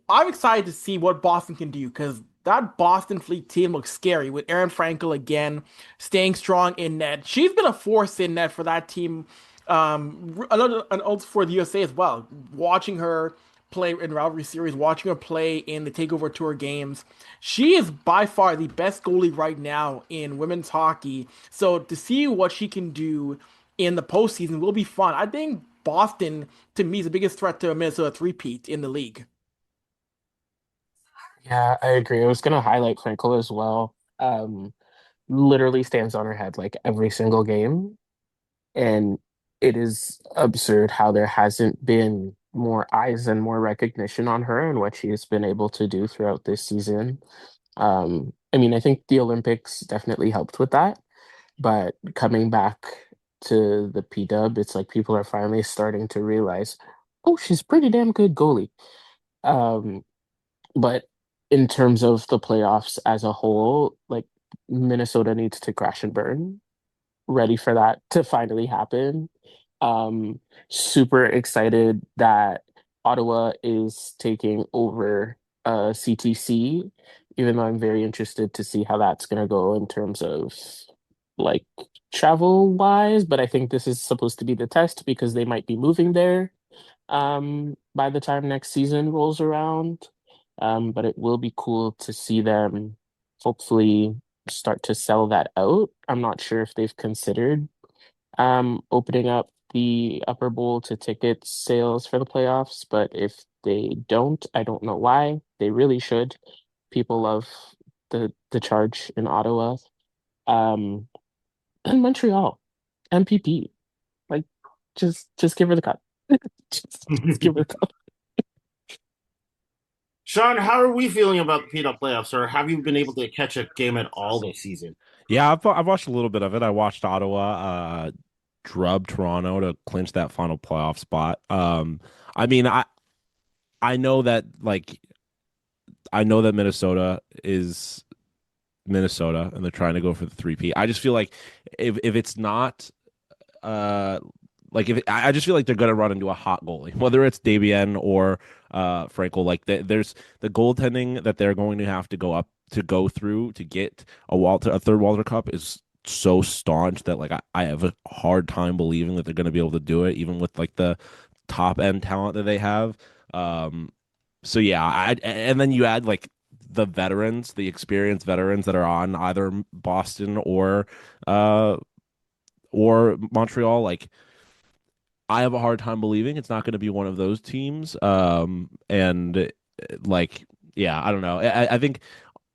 I'm excited to see what Boston can do because that Boston Fleet team looks scary with Aaron Frankel again staying strong in net. She's been a force in net for that team, and also for the USA as well. Watching her play in rivalry series, watching her play in the Takeover Tour games, she is by far the best goalie right now in women's hockey. So to see what she can do in the postseason will be fun. I think Boston, to me, is the biggest threat to a Minnesota three-peat in the league. Yeah, I agree. I was gonna highlight Frankel as well. Literally stands on her head like every single game. And it is absurd how there hasn't been more eyes and more recognition on her and what she has been able to do throughout this season. I mean, I think the Olympics definitely helped with that, but coming back to the P Dub, it's like people are finally starting to realize, oh, she's pretty damn good goalie. Um, but in terms of the playoffs as a whole, like Minnesota needs to crash and burn, ready for that to finally happen. Um, Super excited that Ottawa is taking over CTC, even though I'm very interested to see how that's going to go in terms of like travel wise. But I think this is supposed to be the test because they might be moving there by the time next season rolls around. But it will be cool to see them hopefully start to sell that out. I'm not sure if they've considered opening up the upper bowl to ticket sales for the playoffs, but if they don't, I don't know why. They really should. People love the charge in Ottawa. Um, and Montreal, MPP. Like just give her the cup. Just give her the cup. Shawn, how are we feeling about the P-Dub playoffs, or have you been able to catch a game at all this season? Yeah, I've watched a little bit of it. I watched Ottawa drub Toronto to clinch that final playoff spot. I mean, I know that I know that Minnesota is Minnesota and they're trying to go for the 3P. I just feel like if it's not uh if I just feel like they're gonna run into a hot goalie, whether it's Davian or Frankel. Like there's the goaltending that they're going to have to go through to get a third Walter Cup is so staunch that I have a hard time believing that they're going to be able to do it, even with like the top end talent that they have. So yeah, and then you add like the veterans, the experienced veterans that are on either Boston uh or Montreal. Like I have a hard time believing it's not going to be one of those teams. And like yeah, I don't know. I think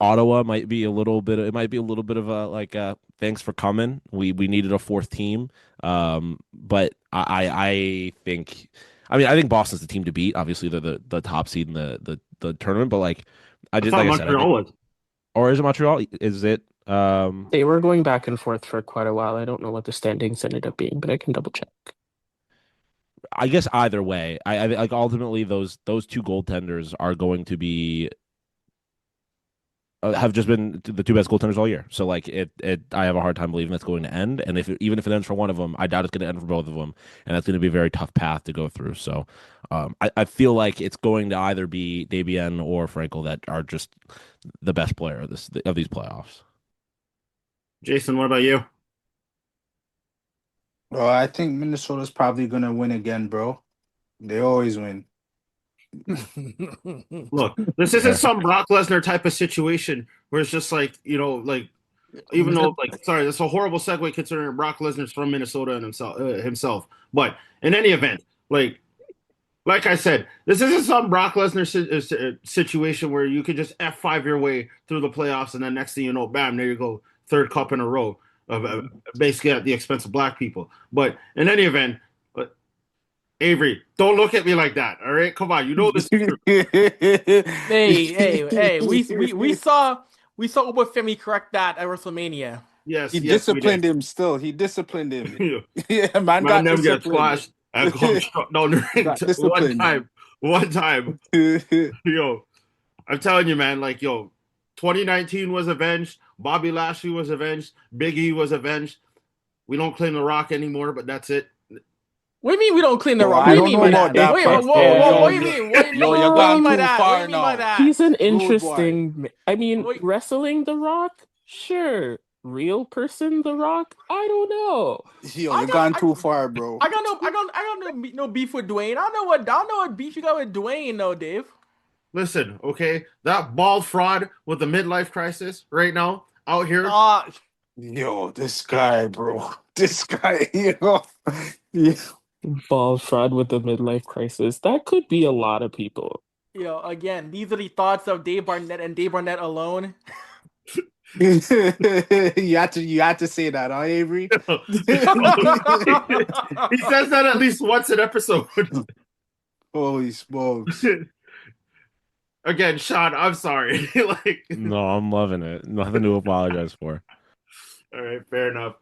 Ottawa might be a little bit. It might be a little bit of a like thanks for coming. We needed a fourth team. But I think I think Boston's the team to beat. Obviously, they're the top seed in the tournament. But like I thought like I said, I Montreal think was. or is it Montreal? Is it They were going back and forth for quite a while. I don't know what the standings ended up being, but I can double check. I guess either way, I like ultimately those two goaltenders are going to be have just been the two best goaltenders all year. So like I have a hard time believing that's going to end. And even if it ends for one of them, I doubt it's going to end for both of them, and that's going to be a very tough path to go through. So, I feel like it's going to either be Dabian or Frankel that are just the best player of these playoffs. Jason, what about you? Well, I think Minnesota's probably gonna win again, bro. They always win. Look, this isn't some Brock Lesnar type of situation where it's just like, like even though sorry, that's a horrible segue considering Brock Lesnar's from Minnesota and himself. But in any event, like I said, this isn't some Brock Lesnar situation where you could just F5 your way through the playoffs and then next thing you know, bam, there you go, third cup in a row, basically at the expense of black people. But in any event, Avery, don't look at me like that. All right, come on, you know this is true. Hey, we saw Obafemi correct that at WrestleMania. Yes, He yes, we disciplined did. him still. He disciplined him. Yeah, man Man, got them get disciplined. squashed and come struck down the ring Got one disciplined. time. One time. Yo, I'm telling you, man, 2019 was avenged. Bobby Lashley was avenged. Big E was avenged. We don't claim The Rock anymore, but that's it. What do you mean we don't clean the Oh, rock? I What do you don't mean know by about that? that Wait, part. what do you mean? What do you Yo, mean? you're What do you gone mean by too that? What do far you mean by now. that? He's an Rude boy. interesting. I mean, Wait. wrestling The Rock, sure. Real person The Rock, I don't know. Yo, I you're got- gone I- too far, bro. I got no beef with Dwayne. I don't know what beef you got with Dwayne, though, Dave. Listen, okay? That bald fraud with the midlife crisis right now out here. Yo, this guy, bro. This guy, yo. Yeah. Bald fraud with the midlife crisis. That could be a lot of people. Again, these are the thoughts of Dave Barnett and Dave Barnett alone. You had to say that, huh, Avery? He says that at least once an episode. Holy smokes. Again, Sean, I'm sorry. No, I'm loving it. Nothing to apologize for. All right, fair enough.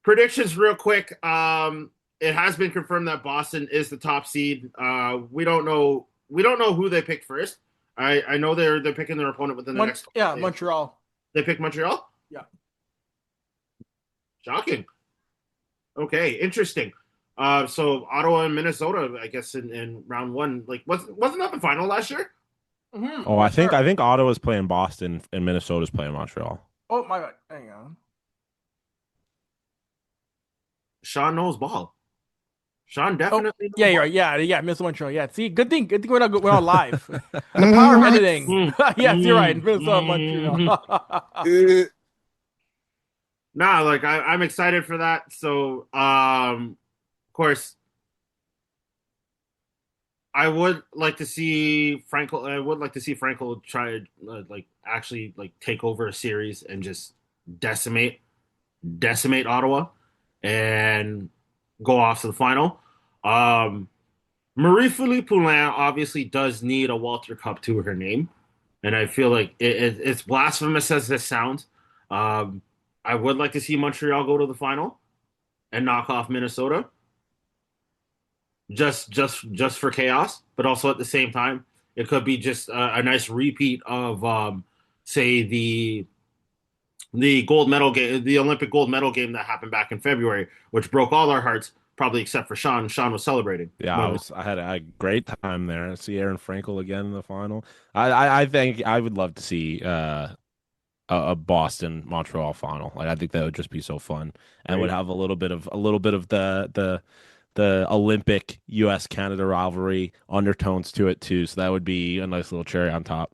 Predictions real quick. It has been confirmed that Boston is the top seed. We don't know who they picked first. I know they're picking their opponent within the next. Yeah, Montreal. They picked Montreal? Yeah. Shocking. Okay, interesting. So Ottawa and Minnesota, I guess in round one, wasn't that the final last year? Mm-hmm. Oh, I think Ottawa's playing Boston and Minnesota's playing Montreal. Oh my God! Hang on. Sean knows ball. Sean definitely knows Yeah, ball. you're right. Yeah, Minnesota Montreal. Yeah, see, good thing we're not live. The power of editing. Yes, you're right. Minnesota Montreal. Nah, I'm excited for that. So, of course, I would like to see Frankel. I would like to see Frankel try actually take over a series and just decimate Ottawa and go off to the final. Marie-Philippe Poulin obviously does need a Walter Cup to her name, and I feel like it's blasphemous as this sounds. I would like to see Montreal go to the final and knock off Minnesota, just for chaos, but also at the same time, it could be just a nice repeat of say the gold medal game, the Olympic gold medal game that happened back in February, which broke all our hearts, probably except for Sean. Sean was celebrating. Yeah, I had a great time there. See Aaron Frankel again in the final. I think I would love to see a Boston Montreal final. I think that would just be so fun and would have a little bit of the Olympic U.S. Canada rivalry undertones to it too. So that would be a nice little cherry on top.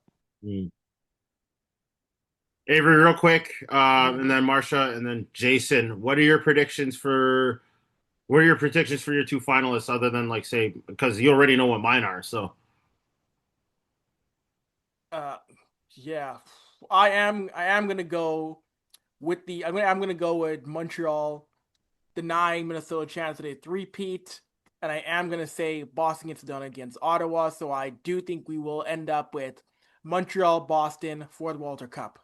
Avery, real quick, and then Marsha, and then Jason. What are your predictions for your two finalists, other than say, because you already know what mine are. So, Yeah, I am. I am gonna go with the. I'm gonna go with Montreal denying Minnesota chance at a three-peat, and I am gonna say Boston gets done against Ottawa. So I do think we will end up with Montreal, Boston for the Walter Cup.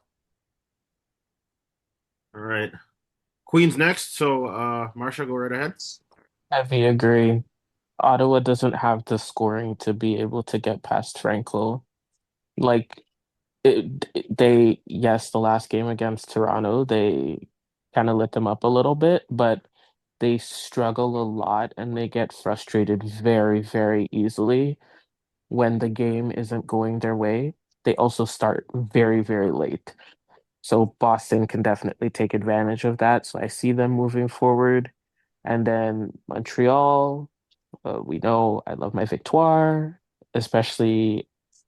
All right. Queens next. So, Marsha, go right ahead. Heavy agree. Ottawa doesn't have the scoring to be able to get past Franco. Like yes, the last game against Toronto, they kind of lit them up a little bit, but they struggle a lot and they get frustrated very, very easily when the game isn't going their way. They also start very, very late. So Boston can definitely take advantage of that. So I see them moving forward. And then Montreal, we know I love my Victoire, especially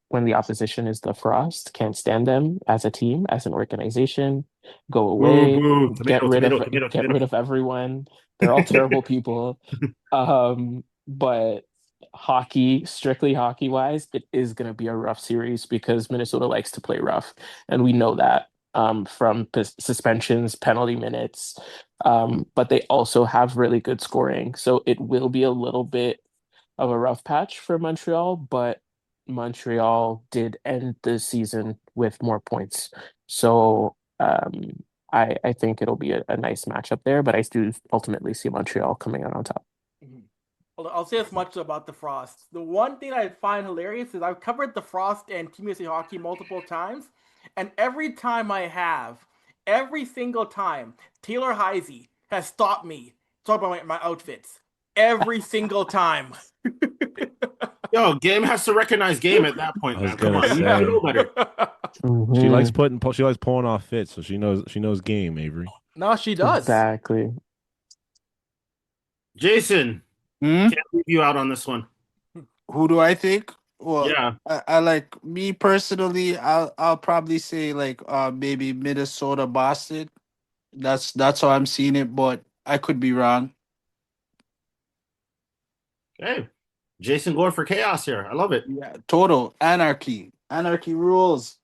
when the opposition is the Frost. Can't stand them as a team, as an organization. Go Boo, away, boo. Tomato, tomato, tomato, get tomato. rid of everyone. They're all terrible people. But hockey, strictly hockey wise, it is going to be a rough series because Minnesota likes to play rough, and we know that from suspensions, penalty minutes. But they also have really good scoring, so it will be a little bit of a rough patch for Montreal, but Montreal did end the season with more points. So I think it'll be a nice matchup there, but I do ultimately see Montreal coming out on top. Mhm. I'll say as much about the Frost. The one thing I find hilarious is I've covered the Frost and Team USA hockey multiple times, and every time I have, every single time, Taylor Heisey has stopped me talking about my outfits. Every single time. Yo, game has to recognize game at that point, I was man. Come gonna on, you should say know better. Mhm. she likes pulling off fits, so she knows game, Avery. No, she does. Exactly. Jason, Hmm? can't leave you out on this one. Who do I think? Well, Yeah. I like me personally. I'll probably say like maybe Minnesota, Boston. That's how I'm seeing it, but I could be wrong. Hey, Jason going for chaos here. I love it. Yeah, total anarchy. Anarchy rules.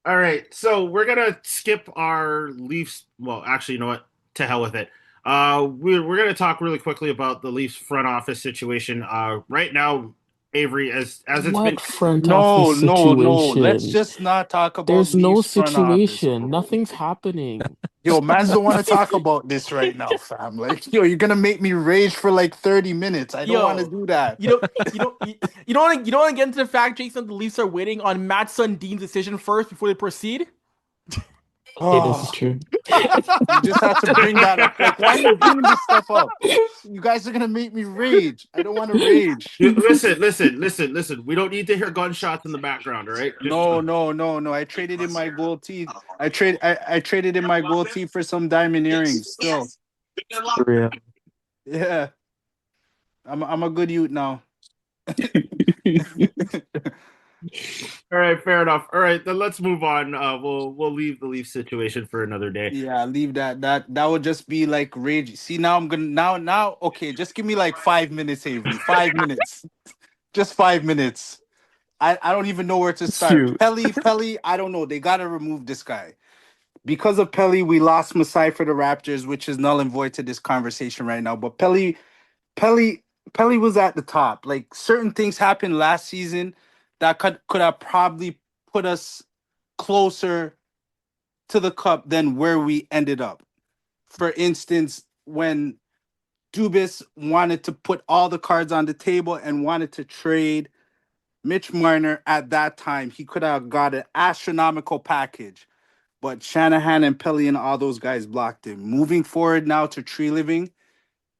All right, so we're gonna skip our Leafs. Well, actually, you know what? To hell with it. We're gonna talk really quickly about the Leafs front office situation. Right now, Avery, as it's been. What front No, office no, no. Let's situation? just not talk about There's no Leafs front office, situation. bro. Nothing's happening. Yo, mans don't want to talk about this right now, fam. Like, yo, you're gonna make me rage for like 30 minutes. I don't want to Yo, do that. you know, you don't want to get into the fact, Jason, the Leafs are waiting on Matt Sundin's decision first before they proceed. This is Oh, true. you just have to bring that up. Like, why are you bringing this stuff up? You guys are gonna make me rage. I don't want to rage. Listen. We don't need to hear gunshots in the background. All right, just No, no, no, no. I traded in my gold teeth. I traded in my gold teeth for some diamond earrings. Still, Real. yeah. I'm a good youth now. all right. Fair enough. All right, then let's move on. We'll leave the Leaf situation for another day. Yeah, leave that. That would just be like rage. See, now I'm gonna now. Okay, just give me like 5 minutes, Avery. 5 minutes. Just 5 minutes. I don't even know where to start. Shoot. Pelly. I don't know. They gotta remove this guy because of Pelly. We lost Masai for the Raptors, which is null and void to this conversation right now. But Pelly, Pelly was at the top. Like certain things happened last season that could have probably put us closer to the cup than where we ended up. For instance, when Dubis wanted to put all the cards on the table and wanted to trade Mitch Marner at that time, he could have got an astronomical package. But Shanahan and Pelly and all those guys blocked him. Moving forward now to Tree Living,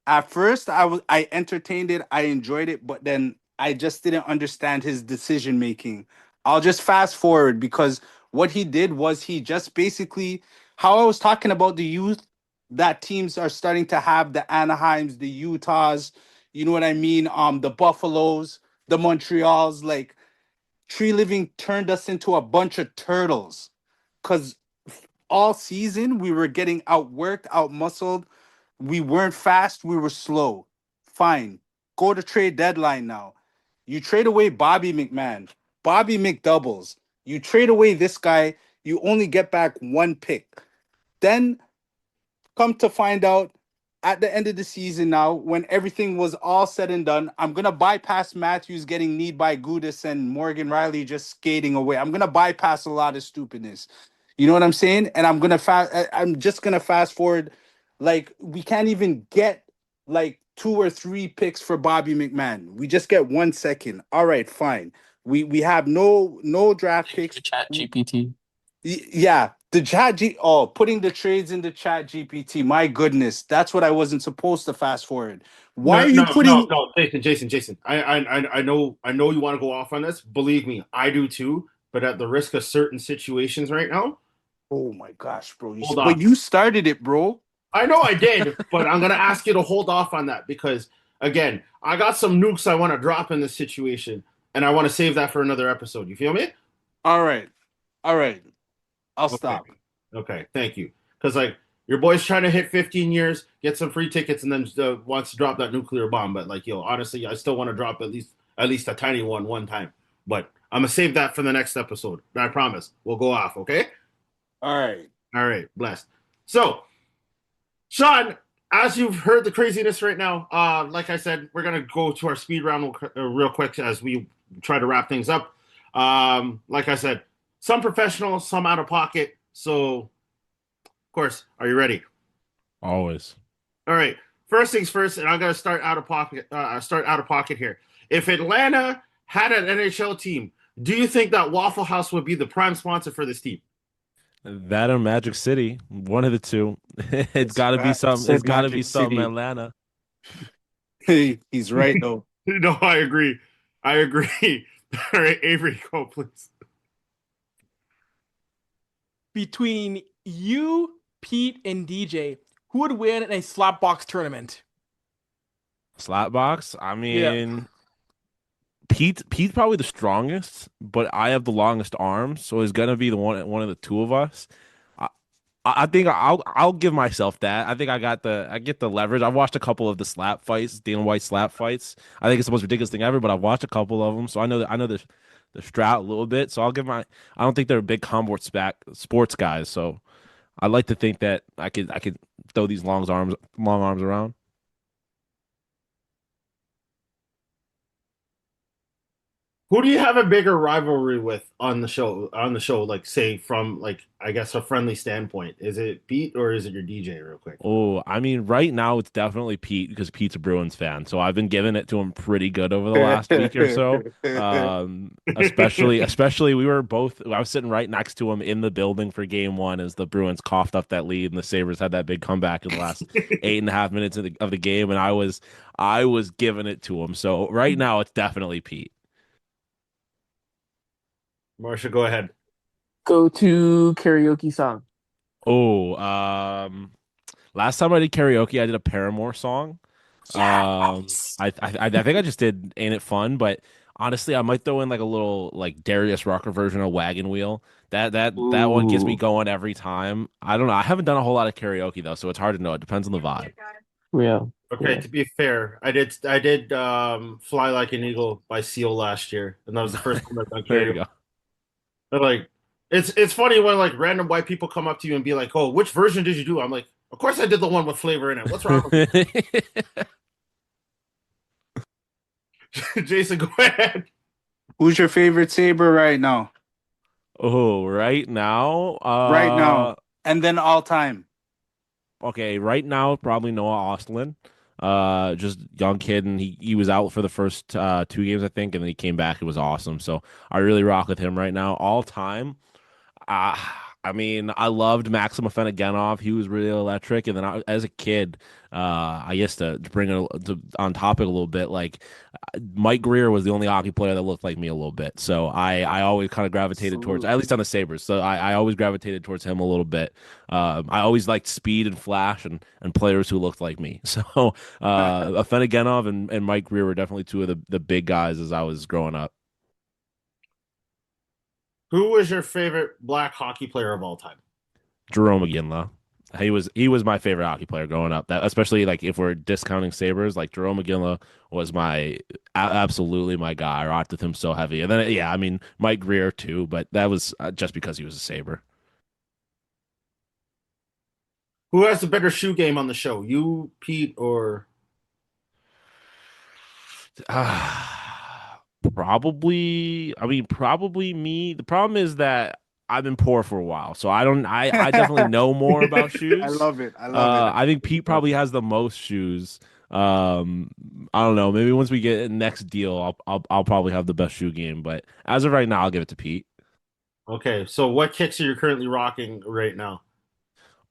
at first I entertained it, I enjoyed it, but then I just didn't understand his decision making. I'll just fast forward because what he did was he just basically how I was talking about the youth that teams are starting to have the Anaheims, the Utahs, you know what I mean? The Buffaloes, the Montreals, like Tree Living turned us into a bunch of turtles. Cause all season we were getting outworked, outmuscled. We weren't fast, we were slow. Fine. Go to trade deadline now. You trade away Bobby McMahon. Bobby McDoubles. You trade away this guy, you only get back one pick. Then come to find out at the end of the season now, when everything was all said and done, I'm gonna bypass Matthews getting kneed by Gudis and Morgan Riley just skating away. I'm gonna bypass a lot of stupidness. You know what I'm saying? And I'm just gonna fast forward. Like, we can't even get like 2 or 3 picks for Bobby McMahon. We just get 1 second. All right, fine. We have no draft picks. Chat GPT. Yeah, the putting the trades in the chat GPT. My goodness, that's what I wasn't supposed to fast forward. Why No, are you no, no, putting? no, Jason. I know you want to go off on this. Believe me, I do too. But at the risk of certain situations right now, Oh my gosh, bro! hold But on. you started it, bro. I know I did, but I'm gonna ask you to hold off on that because again, I got some nukes I want to drop in this situation, and I want to save that for another episode. You feel me? All right, all right. I'll Okay. stop. Okay. Thank you. Because like your boy's trying to hit 15 years, get some free tickets, and then wants to drop that nuclear bomb. But like, yo, honestly, I still want to drop at least a tiny one time. But I'm gonna save that for the next episode. I promise. We'll go off. Okay. All right. All right. Blessed. So, Shawn, as you've heard the craziness right now, like I said, we're gonna go to our speed round real quick as we try to wrap things up. Like I said, some professional, some out of pocket. So, of course, are you ready? Always. All right. First things first, and I'm gonna start out of pocket. Start out of pocket here. If Atlanta had an NHL team, do you think that Waffle House would be the prime sponsor for this team? That or Magic City, one of the two. It's got to be something. It's Said got to be Magic something City. Atlanta. Hey, he's right though. No, I agree. I agree. All right, Avery, go please. Between you, Pete, and DJ, who would win in a slapbox tournament? Slapbox. I Yeah. mean, Pete's probably the strongest, but I have the longest arms, so it's gonna be the one of the two of us. I, I think I'll give myself that. I think I get the leverage. I've watched a couple of the slap fights, Dana White slap fights. I think it's the most ridiculous thing ever, but I've watched a couple of them, so I know the strat a little bit. So I'll give my. I don't think they're big combat sports guys, so I like to think that I could throw these long arms around. Who do you have a bigger rivalry with on the show? On the show, like say from like I guess a friendly standpoint, is it Pete or is it your DJ? Real quick. Oh, I mean, right now it's definitely Pete because Pete's a Bruins fan. So I've been giving it to him pretty good over the last week or so. Especially we were both. I was sitting right next to him in the building for Game 1 as the Bruins coughed up that lead and the Sabres had that big comeback in the last 8.5 minutes of the game, and I was giving it to him. So right now it's definitely Pete. Marsha, go ahead. Go to karaoke song. Oh, last time I did karaoke, I did a Paramore song. Yes. I think I just did "Ain't It Fun," but honestly, I might throw in like a little like Darius Rucker version of "Wagon Wheel." That one gets me Ooh. going every time. I don't know. I haven't done a whole lot of karaoke though, so it's hard to know. It depends on the vibe. Yeah. Okay, Yeah. to be fair, I did "Fly Like an Eagle" by Seal last year, and that was the first time I've done There you karaoke. But like, it's funny when like random white people come up to you and be like, "Oh, which version did you do?" I'm like, "Of course I did the one with flavor in it. What's wrong with go. you?" Jason, go ahead. Who's your favorite Saber right now? Oh, right now, Right now, and then all time. okay, right now probably Noah Ostlund. Just young kid, and he was out for the first 2 games, I think, and then he came back. It was awesome. So I really rock with him right now. All time, Uh, I mean, I loved Maxim Afinogenov. He was really electric. And then as a kid, I guess to bring it on topic a little bit, like Mike Greer was the only hockey player that looked like me a little bit. So I always kind of gravitated towards, at least on the Sabres. So I always gravitated towards him a little bit. I always liked speed and flash and players who looked like me. So Afinogenov and Mike Greer were definitely two of the big guys as I was growing up. Who was your favorite black hockey player of all time? Jerome McGinley. He was my favorite hockey player growing up. That especially like if we're discounting Sabres, like Jerome McGinley was absolutely my guy. I rocked with him so heavy. And then yeah, I mean Mike Greer too, but that was just because he was a Sabre. Who has the better shoe game on the show? You, Pete, or Probably, I mean, probably me. The problem is that I've been poor for a while, so I definitely know more about I shoes. love it. I love it. I think Pete probably has the most shoes. Um, I don't know. Maybe once we get next deal, I'll probably have the best shoe game. But as of right now, I'll give it to Pete. okay? So what kicks are you currently rocking right now?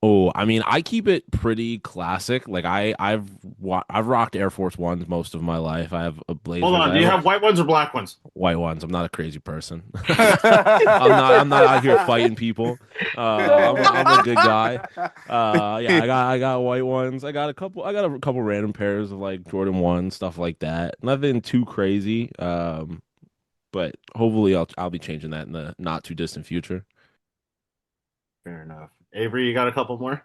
Oh, I mean, I keep it pretty classic. Like I've rocked Air Force Ones most of my life. I have a Hold Blazers. on. I Do you have have white ones or black ones? white ones. I'm not a crazy person. I'm not out here fighting people. I'm a good guy. Yeah, I got white ones. I got a couple random pairs of like Jordan 1 stuff like that. Nothing too crazy. But hopefully I'll be changing that in the not too distant future. Fair enough. Avery, you got a couple more?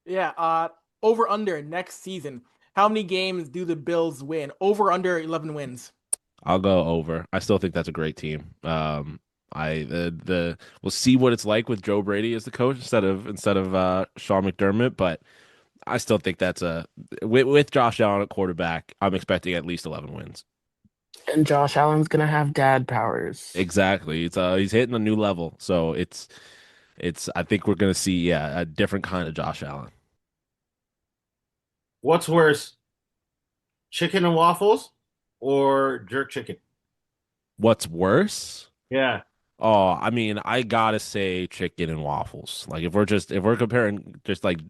Yeah, over under next season. How many games do the Bills win? Over under 11 wins. I'll go over. I still think that's a great team. We'll see what it's like with Joe Brady as the coach instead of Sean McDermott, but I still think that's with Josh Allen at quarterback. I'm expecting at least 11 wins. And Josh Allen's gonna have dad powers. Exactly. He's hitting a new level, so it's I think we're gonna see a different kind of Josh Allen. What's worse, chicken and waffles or jerk chicken? What's worse? Yeah. Oh, I mean, I gotta say chicken and waffles. Like if we're comparing just like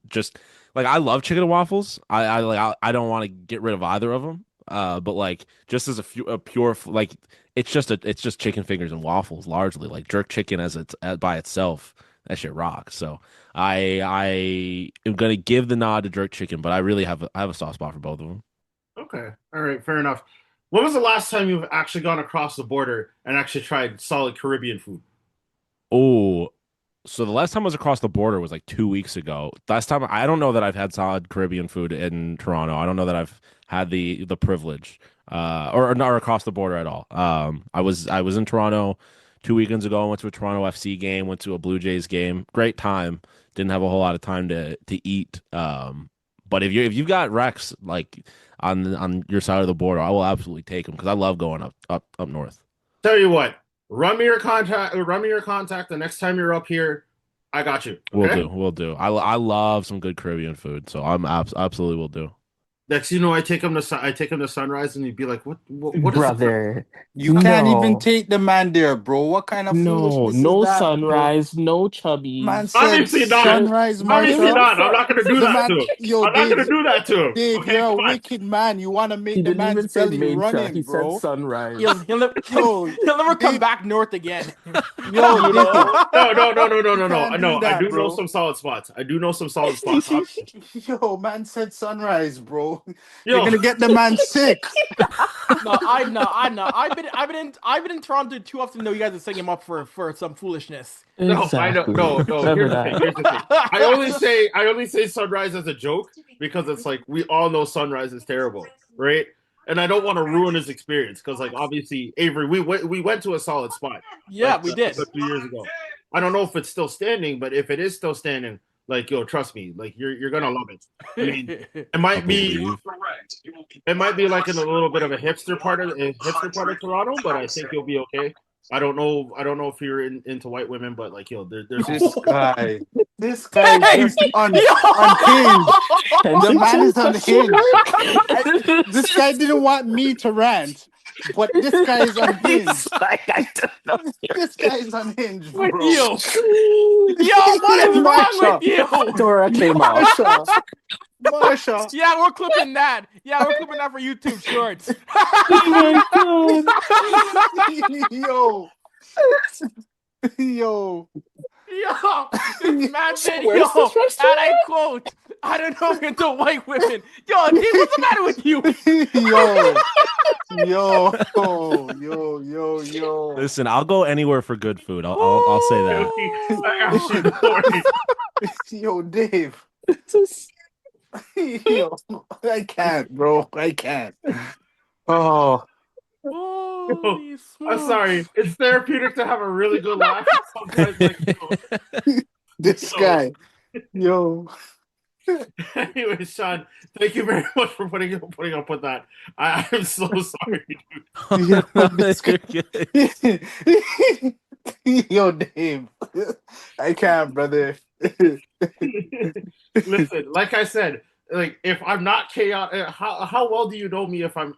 I love chicken and waffles. I don't want to get rid of either of them. But like just as a pure like it's just chicken fingers and waffles largely. Like jerk chicken by itself, that shit rocks. So I am gonna give the nod to jerk chicken, but I have a soft spot for both of them. Okay. All right. Fair enough. When was the last time you've actually gone across the border and actually tried solid Caribbean food? Oh, so the last time I was across the border was like 2 weeks ago. Last time I don't know that I've had solid Caribbean food in Toronto. I don't know that I've had the privilege or not across the border at all. I was in Toronto 2 weekends ago. I went to a Toronto FC game, went to a Blue Jays game. Great time. Didn't have a whole lot of time to eat. But if you've got Rex like on your side of the border, I will absolutely take them because I love going up north. Tell you what, run me your contact. Run me your contact. The next time you're up here, I got you. Okay? We'll do. I love some good Caribbean food, so I'm absolutely will do. Next, I take him to Sunrise, and he'd be like, "What is Brother. You can't No. even take the man there, bro. What kind of No, foolishness no is that, sunrise, no chubby. bro? Man said Obviously not. sunrise, Obviously Marshall. not. I'm not going to do The that man, to him. yo, I'm not Dave, going to do that to him. Dave, Okay, you're a come on. wicked man. You want to make He the didn't even man's say belly main running, track. He bro. said sunrise. He'll never come Dave, back north again. yo, You Dave, know? No. can't No, do I that, do know bro. some solid spots. I do know some solid spots. Yo, man said sunrise, bro. You're Yo, gonna get the man sick. No, I know. I've been in Toronto too often to know you guys are setting him up for some foolishness. no, I know. Exactly. No. Remember Here's the thing. that. Here's the thing. I only say sunrise as a joke because it's like we all know sunrise is terrible, right? And I don't want to ruin his experience because, like, obviously, Avery, we went to a solid spot. Yeah, like, we did. a few years ago. I don't know if it's still standing, but if it is still standing, like, yo, trust me, like you're gonna love it. I mean, it I might be believe. like in a little bit of a hipster part of Toronto, but I think you'll be okay. I don't know if you're into white women, but like yo, there's This guy is just unhinged. The man is unhinged. This guy didn't want me to rant, but this guy is unhinged. This guy is unhinged, bro. Yo, what is wrong with you? Dora came out. Marsha. Yeah, we're clipping that. Yeah, we're clipping that for YouTube Shorts. Yo. Yo. Yo, this man said, Where's yo, this rest and I quote, I don't know if you're into white women. Yo, dude, what's the matter with you? Yo. Listen, I'll go anywhere for good food. I'll say that. that. Yo, Dave. Just- Yo, I can't, bro. I can't. Oh, Holy I'm smokes. sorry. It's therapeutic to have a really good laugh. Sometimes, like, this guy. Yo. anyway, Sean, thank you very much for putting up with that. I'm so sorry. Yo, this guy. You're good. Yo, Dave. I can't, brother. Listen, like I said, like if I'm not chaotic, how well do you know me if I'm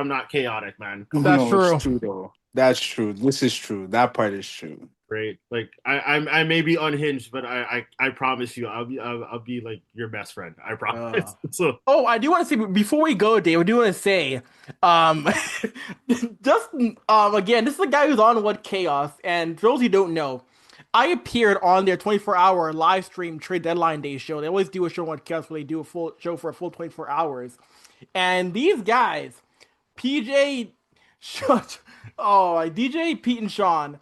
not chaotic, man? Come on. That's true. It's true, though. That's true. This is true. That part is true. Great. Like I may be unhinged, but I promise you, I'll be like your best friend. I promise. So Oh, I do want to say before we go, Dave, I do want to say, um, just again, this is the guy who's on What Chaos, and for those who don't know, I appeared on their 24-hour live stream trade deadline day show. They always do a show on What Chaos where they do a full show for a full 24 hours, and these guys, PJ, DJ, Pete, and Sean,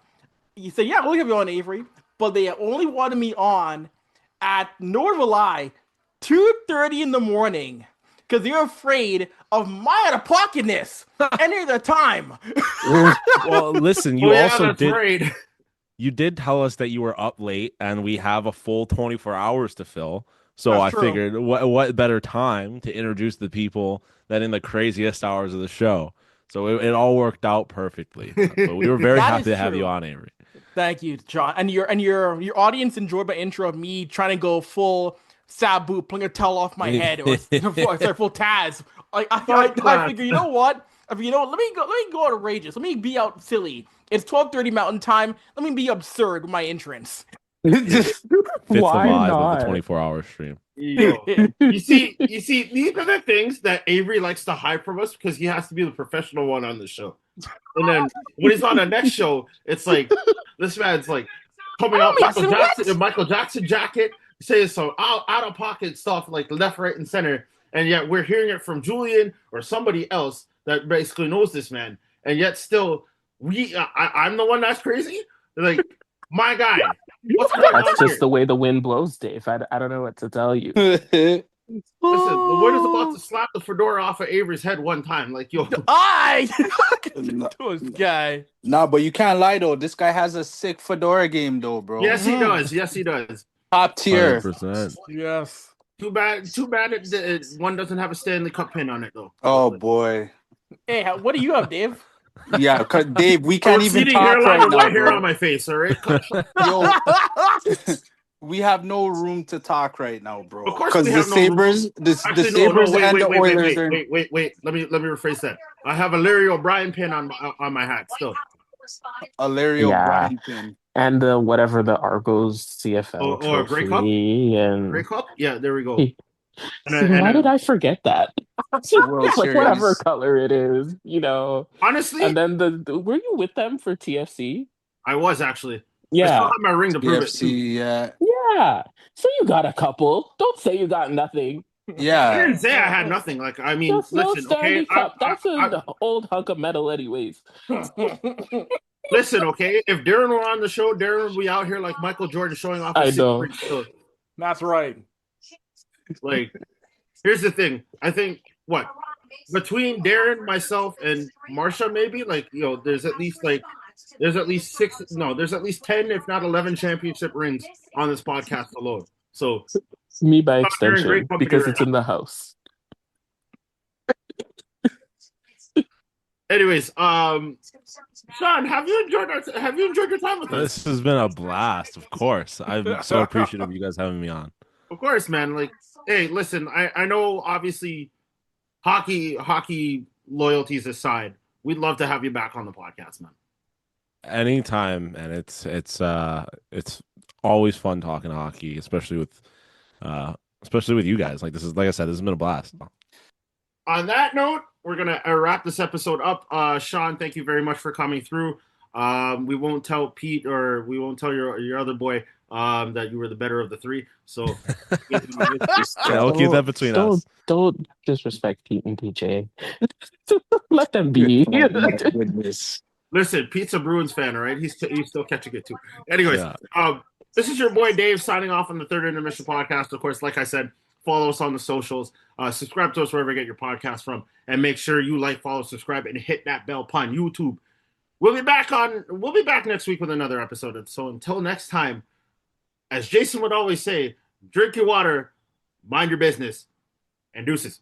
you say, yeah, we'll have you on, Avery, but they only wanted me on at, nor will I, 2:30 in the morning because they're afraid of my out-of-pocketness any other time. Well, listen, you yeah, also that's did. right. You did tell us that you were up late, and we have a full 24 hours to fill. So That's I true. figured, what better time to introduce the people than in the craziest hours of the show? So it all worked out perfectly. But we were very That happy is to have true. you on, Avery. Thank you, John. And your audience enjoyed my intro of me trying to go full Sabu, pulling a towel off my head, or sorry, full Taz. I figure, you know what? Let me go outrageous. Let me be out silly. It's 12:30 Mountain Time. Let me be absurd with my entrance. Fits the Why vibe of not? the 24-hour stream. Yo, you see, these are the things that Avery likes to hide from us because he has to be the professional one on the show. And then when he's on the next show, it's like this man's like coming out Michael Jackson jacket, saying some out of pocket stuff like left, right, and center, and yet we're hearing it from Julian or somebody else that basically knows this man, and yet still I'm the one that's crazy. Like my guy, what's going on That's just here? the way the wind blows, Dave. I don't know what to tell you. Listen, the wind is about to slap the fedora off of Avery's head one time. Like, yo, This guy. Nah, but you can't lie though. This guy has a sick fedora game though, bro. yes, he does. Yes, he does. Top tier. 100%. Yes. Too bad. One doesn't have a Stanley Cup pin on it though. Oh boy. Hey, what do you have, Dave? Yeah, cause Dave, we can't even Receding talk hairline right and now, white hair bro. on my face. All right. Yo, we have no room to talk right now, bro. Of course Because we the have no room. Sabres, the Actually, Sabres wait, and the Oilers are. wait. Let me rephrase that. I have a Larry O'Brien pin on my hat still. A Larry Yeah. O'Brien pin. And whatever the Argos CFL Or a Grey Cup? trophy and Grey Cup? Yeah, there we go. why did I forget that? World Like Series. whatever color it is, Honestly, And then were you with them for TFC? I was actually. I Yeah, still have my ring to prove it. PFC, yeah. yeah. So you got a couple. Don't say you got nothing. I Yeah. didn't say I had nothing. Like, I mean, That's no listen, Stanley okay. Cup. That's an old hunk of metal, anyways. Listen, okay. If Darren were on the show, Darren would be out here like Michael Jordan showing off. I his know. still. That's right. Like, here's the thing. I think between Darren, myself, and Marsha, maybe there's at least 10, if not 11 championship rings on this podcast alone. So Me by You're in extension, great company because right it's in the house. anyways, Sean, have you enjoyed your time with us? This has been a blast, of course. I'm so appreciative of you guys having me on. Of course, man. Like, hey, listen, I know obviously hockey loyalties aside, we'd love to have you back on the podcast, man. Anytime, and it's always fun talking hockey, especially with you guys. Like I said, this has been a blast. On that note, we're gonna wrap this episode up. Sean, thank you very much for coming through. We won't tell Pete or we won't tell your other boy that you were the better of the three. So I'll keep that between us. Don't disrespect Pete and PJ. Let them be. Oh, my goodness. listen, Pete's a Bruins fan, all right? He's still catching it too. Anyways, Yeah. This is your boy Dave signing off on the Third Intermission podcast. Of course, like I said, follow us on the socials. Subscribe to us wherever you get your podcast from. And make sure you like, follow, subscribe, and hit that bell on YouTube. We'll be back next week with another episode. So until next time, as Jason would always say, drink your water, mind your business, and deuces.